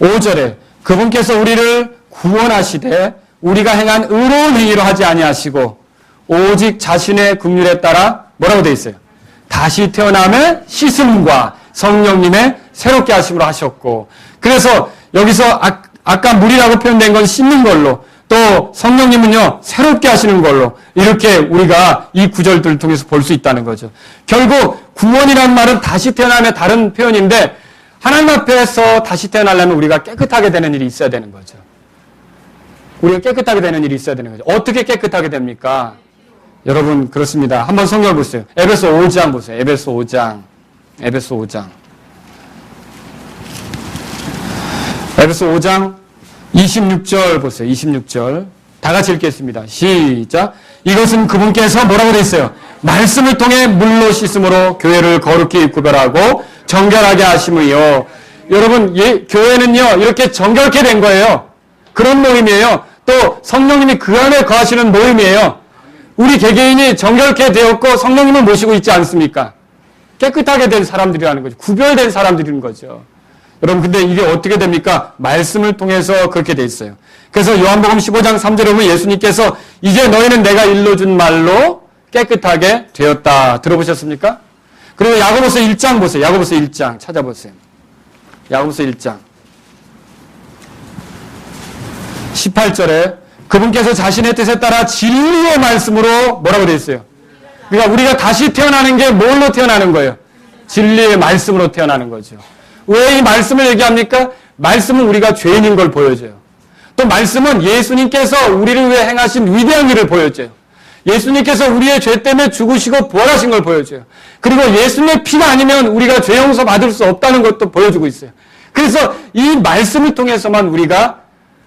5절에 그분께서 우리를 구원하시되 우리가 행한 의로운 행위로 하지 아니하시고 오직 자신의 긍휼에 따라 뭐라고 되어 있어요? 다시 태어남의 씻음과 성령님의 새롭게 하심으로 하셨고, 그래서 여기서 아까 물이라고 표현된 건 씻는 걸로, 또 성령님은요 새롭게 하시는 걸로, 이렇게 우리가 이 구절들을 통해서 볼 수 있다는 거죠. 결국 구원이라는 말은 다시 태어남의 다른 표현인데, 하나님 앞에서 다시 태어나려면 우리가 깨끗하게 되는 일이 있어야 되는 거죠. 우리가 깨끗하게 되는 일이 있어야 되는 거죠. 어떻게 깨끗하게 됩니까? 여러분 그렇습니다. 한번 성경을 보세요. 에베소 5장 보세요. 에베소 5장 26절 보세요. 26절 다 같이 읽겠습니다. 시작. 이것은 그분께서 뭐라고 되어 있어요? 말씀을 통해 물로 씻음으로 교회를 거룩히 구별하고 정결하게 하심이요. 여러분 교회는요 이렇게 정결케 된 거예요. 그런 모임이에요. 또 성령님이 그 안에 거하시는 모임이에요. 우리 개개인이 정결케 되었고 성령님을 모시고 있지 않습니까? 깨끗하게 된 사람들이라는 거죠. 구별된 사람들인 거죠. 여러분 근데 이게 어떻게 됩니까? 말씀을 통해서 그렇게 돼 있어요. 그래서 요한복음 15장 3절에 보면 예수님께서 이제 너희는 내가 일러준 말로 깨끗하게 되었다. 들어보셨습니까? 그리고 야고보서 1장 보세요. 야고보서 1장 찾아보세요. 야고보서 1장 18절에 그분께서 자신의 뜻에 따라 진리의 말씀으로 뭐라고 되어 있어요? 그러니까 우리가 다시 태어나는 게 뭘로 태어나는 거예요? 진리의 말씀으로 태어나는 거죠. 왜 이 말씀을 얘기합니까? 말씀은 우리가 죄인인 걸 보여줘요. 또 말씀은 예수님께서 우리를 위해 행하신 위대한 일을 보여줘요. 예수님께서 우리의 죄 때문에 죽으시고 부활하신 걸 보여줘요. 그리고 예수님의 피가 아니면 우리가 죄 용서 받을 수 없다는 것도 보여주고 있어요. 그래서 이 말씀을 통해서만 우리가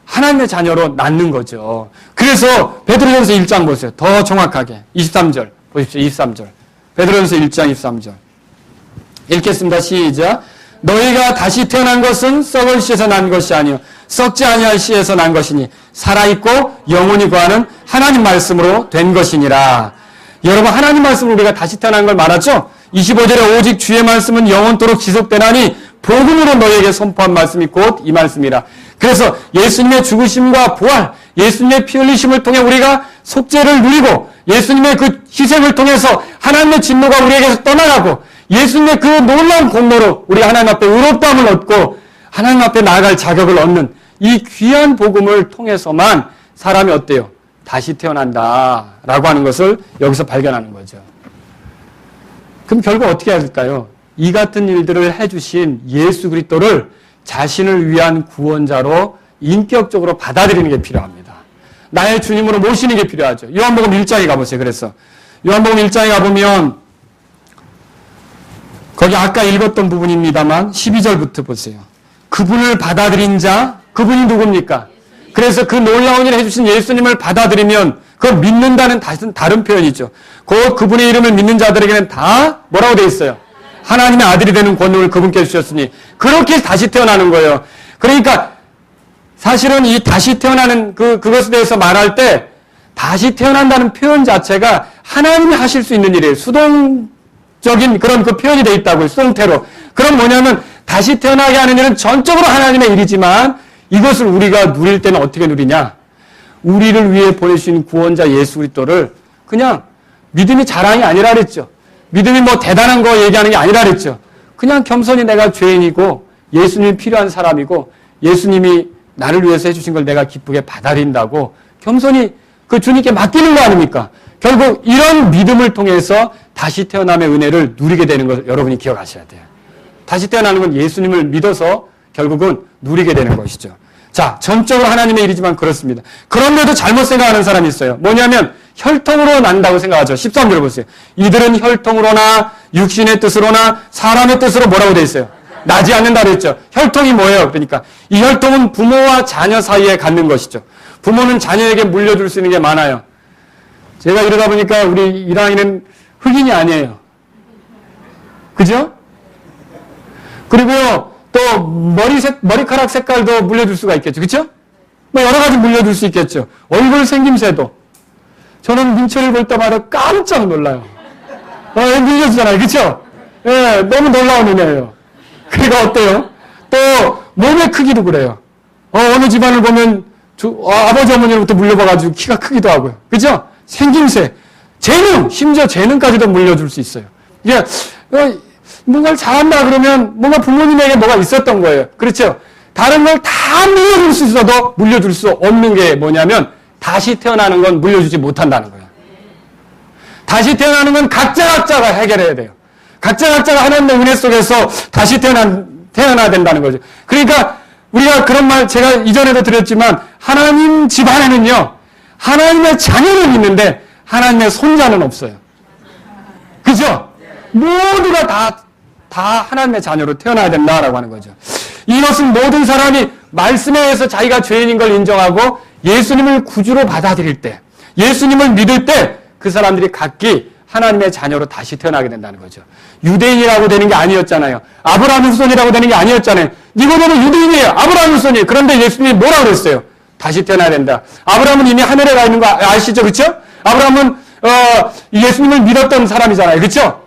하나님의 자녀로 낳는 거죠. 그래서 베드로전서 1장 보세요. 더 정확하게 23절 보십시오. 23절 베드로전서 1장 23절 읽겠습니다. 시작. 너희가 다시 태어난 것은 썩을 씨에서 난 것이 아니요 썩지 아니할 씨에서 난 것이니 살아있고 영원히 거하는 하나님 말씀으로 된 것이니라. 여러분 하나님 말씀으로 우리가 다시 태어난 걸 말하죠. 25절에 오직 주의 말씀은 영원토록 지속되나니 복음으로 너희에게 선포한 말씀이 곧 이 말씀이라. 그래서 예수님의 죽으심과 부활, 예수님의 피 흘리심을 통해 우리가 속죄를 누리고 예수님의 그 희생을 통해서 하나님의 진노가 우리에게서 떠나가고 예수님의 그 놀라운 공로로 우리가 하나님 앞에 의롭다함을 얻고 하나님 앞에 나아갈 자격을 얻는 이 귀한 복음을 통해서만 사람이 어때요? 다시 태어난다라고 하는 것을 여기서 발견하는 거죠. 그럼 결국 어떻게 해야 될까요? 이 같은 일들을 해주신 예수 그리스도를 자신을 위한 구원자로 인격적으로 받아들이는 게 필요합니다. 나의 주님으로 모시는 게 필요하죠. 요한복음 1장에 가보세요. 그래서 요한복음 1장에 가보면 거기 아까 읽었던 부분입니다만 12절부터 보세요. 그분을 받아들인 자, 그분이 누굽니까? 그래서 그 놀라운 일을 해주신 예수님을 받아들이면 그걸 믿는다는 다른 표현이죠. 그분의 이름을 믿는 자들에게는 다 뭐라고 되어 있어요? 하나님의 아들이 되는 권능을 그분께 주셨으니 그렇게 다시 태어나는 거예요. 그러니까 사실은 이 다시 태어나는 그것에 대해서 말할 때 다시 태어난다는 표현 자체가 하나님이 하실 수 있는 일이에요. 수동적인 그런 그 표현이 되어 있다고요. 수동태로. 그럼 뭐냐면 다시 태어나게 하는 일은 전적으로 하나님의 일이지만 이것을 우리가 누릴 때는 어떻게 누리냐? 우리를 위해 보내주신 구원자 예수 그리스도를 그냥 믿음이 자랑이 아니라 그랬죠. 믿음이 뭐 대단한 거 얘기하는 게 아니라 그랬죠. 그냥 겸손히 내가 죄인이고 예수님이 필요한 사람이고 예수님이 나를 위해서 해주신 걸 내가 기쁘게 받아들인다고 겸손히 그 주님께 맡기는 거 아닙니까? 결국 이런 믿음을 통해서 다시 태어남의 은혜를 누리게 되는 걸 여러분이 기억하셔야 돼요. 다시 태어나는 건 예수님을 믿어서 결국은 누리게 되는 것이죠. 자, 전적으로 하나님의 일이지만 그렇습니다. 그런데도 잘못 생각하는 사람이 있어요. 뭐냐면 혈통으로 난다고 생각하죠. 13절 보세요. 이들은 혈통으로나 육신의 뜻으로나 사람의 뜻으로 뭐라고 돼 있어요? 나지 않는다 그랬죠. 혈통이 뭐예요? 그러니까 이 혈통은 부모와 자녀 사이에 갖는 것이죠. 부모는 자녀에게 물려줄 수 있는 게 많아요. 제가 이러다 보니까 우리 이랑이는 흑인이 아니에요. 그죠? 그리고 또 머리카락 색깔도 물려줄 수가 있겠죠. 그렇죠? 뭐 여러 가지 물려줄 수 있겠죠. 얼굴 생김새도. 저는 민철을 볼 때마다 깜짝 놀라요. 물려주잖아요. 그렇죠? 예, 너무 놀라운 은혜예요. 그러니까 어때요? 또 몸의 크기도 그래요. 어느 집안을 보면 아버지 어머니로부터 물려봐가지고 키가 크기도 하고요. 그렇죠? 생김새, 재능, 심지어 재능까지도 물려줄 수 있어요. 이게 뭔가를 잘한다 그러면 뭔가 부모님에게 뭐가 있었던 거예요. 그렇죠? 다른 걸 다 물려줄 수 있어도 물려줄 수 없는 게 뭐냐면 다시 태어나는 건 물려주지 못한다는 거예요. 다시 태어나는 건 각자가 해결해야 돼요. 각자가 하나님의 은혜 속에서 다시 태어나야 된다는 거죠. 그러니까 우리가 그런 말 제가 이전에도 드렸지만 하나님 집안에는요. 하나님의 자녀는 있는데 하나님의 손자는 없어요. 그죠? 모두가 다 하나님의 자녀로 태어나야 된다라고 하는 거죠. 이것은 모든 사람이 말씀에 의해서 자기가 죄인인 걸 인정하고 예수님을 구주로 받아들일 때, 예수님을 믿을 때 그 사람들이 각기 하나님의 자녀로 다시 태어나게 된다는 거죠. 유대인이라고 되는 게 아니었잖아요. 아브라함의 후손이라고 되는 게 아니었잖아요. 니고데는 유대인이에요. 아브라함의 후손이에요. 그런데 예수님이 뭐라고 그랬어요? 다시 태어나야 된다. 아브라함은 이미 하늘에 가 있는 거 아시죠? 그렇죠? 아브라함은 예수님을 믿었던 사람이잖아요. 그렇죠?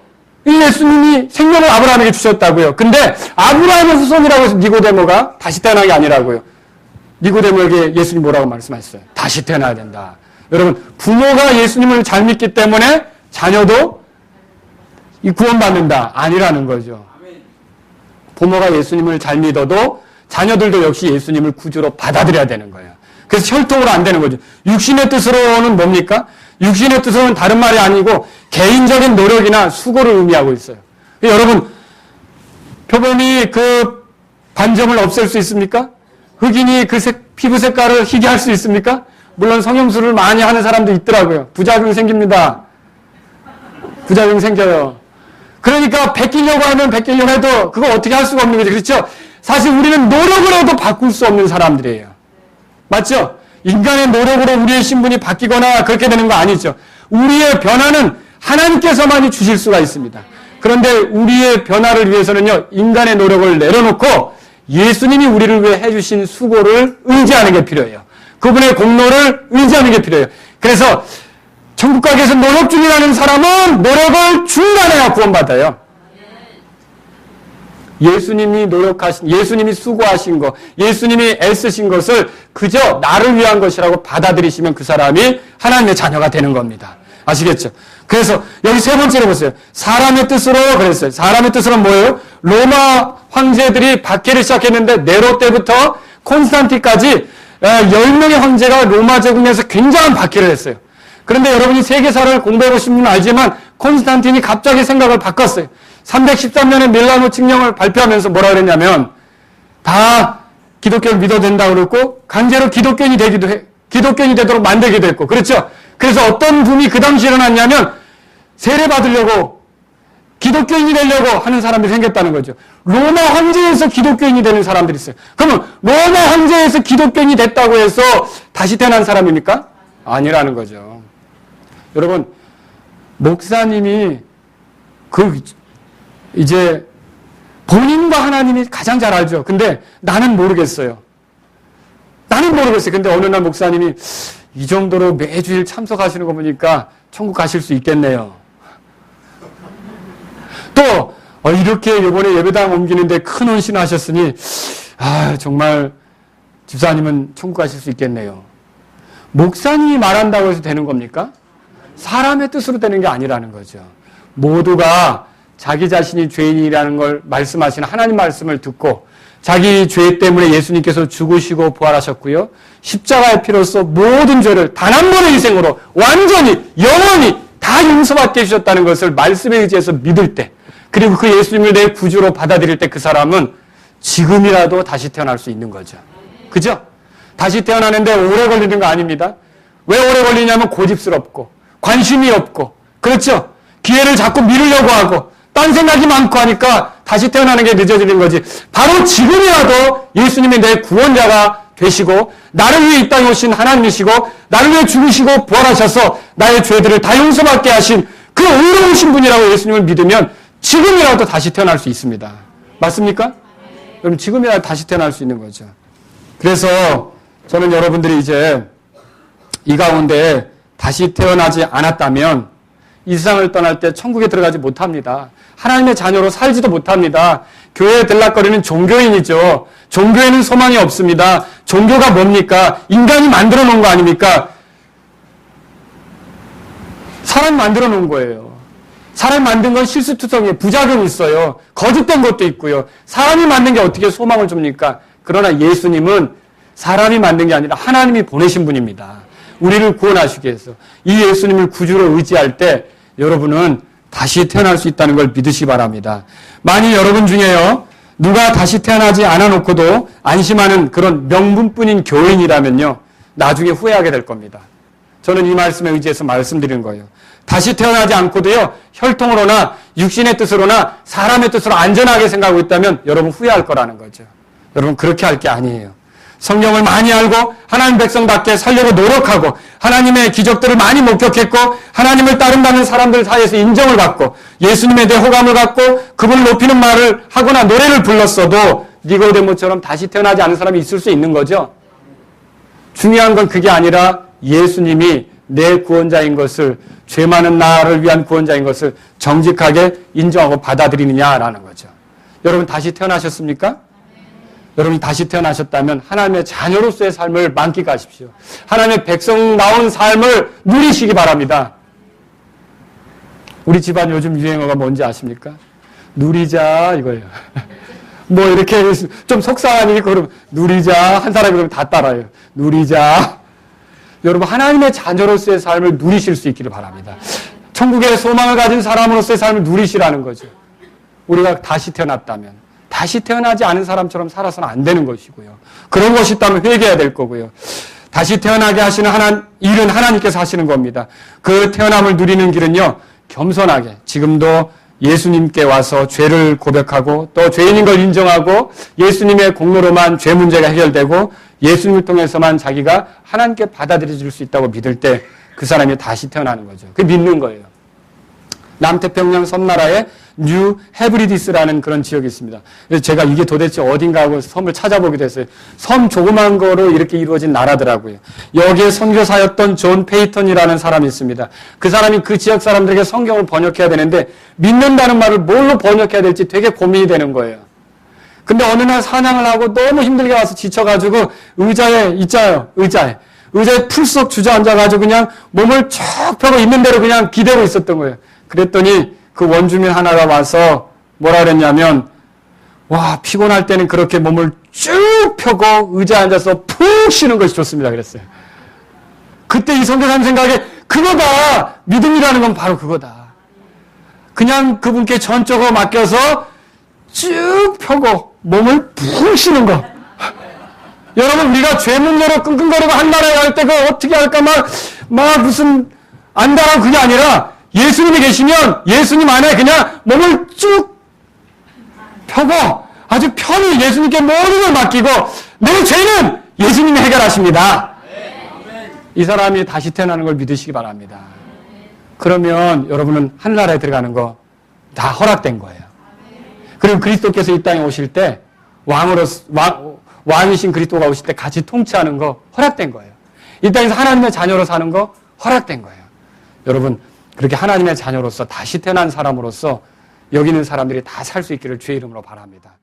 이 예수님이 생명을 아브라함에게 주셨다고요. 근데 아브라함의 후손이라고 해서 니고데모가 다시 태어난 게 아니라고요. 니고데모에게 예수님 뭐라고 말씀하셨어요? 다시 태어나야 된다. 여러분, 부모가 예수님을 잘 믿기 때문에 자녀도 구원받는다. 아니라는 거죠. 부모가 예수님을 잘 믿어도 자녀들도 역시 예수님을 구주로 받아들여야 되는 거예요. 그래서 혈통으로 안 되는 거죠. 육신의 뜻으로는 뭡니까? 육신의 뜻은 다른 말이 아니고 개인적인 노력이나 수고를 의미하고 있어요. 여러분, 표범이 그 반점을 없앨 수 있습니까? 흑인이 그 피부 색깔을 희게 할 수 있습니까? 물론 성형수술을 많이 하는 사람도 있더라고요. 부작용 생깁니다. 부작용 생겨요. 그러니까 베끼려고 하면 베끼려고 해도 그거 어떻게 할 수가 없는 거죠. 그렇죠? 사실 우리는 노력을 해도 바꿀 수 없는 사람들이에요. 맞죠? 인간의 노력으로 우리의 신분이 바뀌거나 그렇게 되는 거 아니죠. 우리의 변화는 하나님께서만이 주실 수가 있습니다. 그런데 우리의 변화를 위해서는요, 인간의 노력을 내려놓고 예수님이 우리를 위해 해주신 수고를 의지하는 게 필요해요. 그분의 공로를 의지하는 게 필요해요. 그래서 천국 가기 위해서 노력 중이라는 사람은 노력을 중단해야 구원받아요. 예수님이 수고하신 것, 예수님이 애쓰신 것을 그저 나를 위한 것이라고 받아들이시면 그 사람이 하나님의 자녀가 되는 겁니다. 아시겠죠? 그래서 여기 세 번째로 보세요. 사람의 뜻으로 그랬어요. 사람의 뜻으로 뭐예요? 로마 황제들이 박해를 시작했는데 네로 때부터 콘스탄티까지 10명의 황제가 로마 제국에서 굉장한 박해를 했어요. 그런데 여러분이 세계사를 공부해보신 분은 알지만 콘스탄틴이 갑자기 생각을 바꿨어요. 313년에 밀라노 칙령을 발표하면서 뭐라 그랬냐면 다 기독교를 믿어도 된다고 그랬고 강제로 기독교인이 되도록 만들기도 했고 그렇죠? 그래서 어떤 붐이 그 당시 일어났냐면 세례 받으려고 기독교인이 되려고 하는 사람들이 생겼다는 거죠. 로마 황제에서 기독교인이 되는 사람들이 있어요. 그러면 로마 황제에서 기독교인이 됐다고 해서 다시 태어난 사람입니까? 아니라는 거죠. 여러분, 목사님이 이제 본인과 하나님이 가장 잘 알죠. 근데 나는 모르겠어요. 나는 모르겠어요. 근데 어느 날 목사님이 이 정도로 매주일 참석하시는 거 보니까 천국 가실 수 있겠네요. 또 이렇게 이번에 예배당 옮기는데 큰 헌신하셨으니 정말 집사님은 천국 가실 수 있겠네요. 목사님이 말한다고 해서 되는 겁니까? 사람의 뜻으로 되는 게 아니라는 거죠. 모두가 자기 자신이 죄인이라는 걸 말씀하시는 하나님 말씀을 듣고 자기 죄 때문에 예수님께서 죽으시고 부활하셨고요. 십자가의 피로써 모든 죄를 단 한 번의 희생으로 완전히 영원히 다 용서받게 해주셨다는 것을 말씀에 의지해서 믿을 때, 그리고 그 예수님을 내 구주로 받아들일 때 그 사람은 지금이라도 다시 태어날 수 있는 거죠. 그죠? 다시 태어나는데 오래 걸리는 거 아닙니다. 왜 오래 걸리냐면 고집스럽고 관심이 없고, 그렇죠? 기회를 자꾸 미루려고 하고 딴 생각이 많고 하니까 다시 태어나는 게 늦어지는 거지. 바로 지금이라도 예수님이 내 구원자가 되시고 나를 위해 이 땅에 오신 하나님이시고 나를 위해 죽으시고 부활하셔서 나의 죄들을 다 용서받게 하신 그 의로우신 분이라고 예수님을 믿으면 지금이라도 다시 태어날 수 있습니다. 맞습니까? 여러분, 지금이라도 다시 태어날 수 있는 거죠. 그래서 저는 여러분들이 이제 이 가운데 다시 태어나지 않았다면 이 세상을 떠날 때 천국에 들어가지 못합니다. 하나님의 자녀로 살지도 못합니다. 교회에 들락거리는 종교인이죠. 종교에는 소망이 없습니다. 종교가 뭡니까? 인간이 만들어 놓은 거 아닙니까? 사람 만들어 놓은 거예요. 사람 만든 건 실수투성이에요. 부작용이 있어요. 거짓된 것도 있고요. 사람이 만든 게 어떻게 소망을 줍니까? 그러나 예수님은 사람이 만든 게 아니라 하나님이 보내신 분입니다. 우리를 구원하시기 위해서. 이 예수님을 구주로 의지할 때 여러분은 다시 태어날 수 있다는 걸 믿으시기 바랍니다. 만일 여러분 중에요, 누가 다시 태어나지 않아 놓고도 안심하는 그런 명분뿐인 교인이라면요, 나중에 후회하게 될 겁니다. 저는 이 말씀에 의지해서 말씀드리는 거예요. 다시 태어나지 않고도요, 혈통으로나 육신의 뜻으로나 사람의 뜻으로 안전하게 생각하고 있다면 여러분 후회할 거라는 거죠. 여러분, 그렇게 할 게 아니에요. 성경을 많이 알고 하나님 백성답게 살려고 노력하고 하나님의 기적들을 많이 목격했고 하나님을 따른다는 사람들 사이에서 인정을 받고 예수님에 대해 호감을 갖고 그분을 높이는 말을 하거나 노래를 불렀어도 니고데모처럼 다시 태어나지 않은 사람이 있을 수 있는 거죠. 중요한 건 그게 아니라 예수님이 내 구원자인 것을, 죄 많은 나를 위한 구원자인 것을 정직하게 인정하고 받아들이느냐라는 거죠. 여러분, 다시 태어나셨습니까? 여러분이 다시 태어나셨다면 하나님의 자녀로서의 삶을 만끽하십시오. 하나님의 백성다운 삶을 누리시기 바랍니다. 우리 집안 요즘 유행어가 뭔지 아십니까? 누리자 이거예요. 뭐 이렇게 좀 속상하니 그러면 누리자, 한 사람이 그러면 다 따라요. 누리자. 여러분, 하나님의 자녀로서의 삶을 누리실 수 있기를 바랍니다. 천국의 소망을 가진 사람으로서의 삶을 누리시라는 거죠. 우리가 다시 태어났다면. 다시 태어나지 않은 사람처럼 살아서는 안 되는 것이고요. 그런 것이 있다면 회개해야 될 거고요. 다시 태어나게 하시는 일은 하나님께서 하시는 겁니다. 그 태어남을 누리는 길은요, 겸손하게 지금도 예수님께 와서 죄를 고백하고 또 죄인인 걸 인정하고 예수님의 공로로만 죄 문제가 해결되고 예수님을 통해서만 자기가 하나님께 받아들여질 수 있다고 믿을 때 그 사람이 다시 태어나는 거죠. 그게 믿는 거예요. 남태평양 섬나라에 뉴 헤브리디스라는 그런 지역이 있습니다. 그래서 제가 이게 도대체 어딘가 하고 섬을 찾아보기도 했어요. 섬 조그만 거로 이렇게 이루어진 나라더라고요. 여기에 선교사였던 존 페이턴이라는 사람이 있습니다. 그 사람이 그 지역 사람들에게 성경을 번역해야 되는데 믿는다는 말을 뭘로 번역해야 될지 되게 고민이 되는 거예요. 근데 어느 날 사냥을 하고 너무 힘들게 와서 지쳐가지고 의자에 풀썩 주저앉아가지고 그냥 몸을 쭉 펴고 있는 대로 그냥 기대고 있었던 거예요. 그랬더니 그 원주민 하나가 와서 뭐라 그랬냐면, 와, 피곤할 때는 그렇게 몸을 쭉 펴고 의자에 앉아서 푹 쉬는 것이 좋습니다. 그랬어요. 그때 이 선교사님 생각에 그거다. 믿음이라는 건 바로 그거다. 그냥 그분께 전적으로 맡겨서 쭉 펴고 몸을 푹 쉬는 거. 여러분, 우리가 죄 문제로 끙끙거리고 한 나라에 갈 때 그거 어떻게 할까 막 무슨 안다라고 그게 아니라 예수님이 계시면 예수님 안에 그냥 몸을 쭉 펴고 아주 편히 예수님께 모든 걸 맡기고 내 죄는 예수님이 해결하십니다. 이 사람이 다시 태어나는 걸 믿으시기 바랍니다. 그러면 여러분은 하늘나라에 들어가는 거 다 허락된 거예요. 그리고 그리스도께서 이 땅에 오실 때 왕이신 그리스도가 오실 때 같이 통치하는 거 허락된 거예요. 이 땅에서 하나님의 자녀로 사는 거 허락된 거예요. 여러분, 그렇게 하나님의 자녀로서 다시 태어난 사람으로서 여기 있는 사람들이 다 살 수 있기를 주의 이름으로 바랍니다.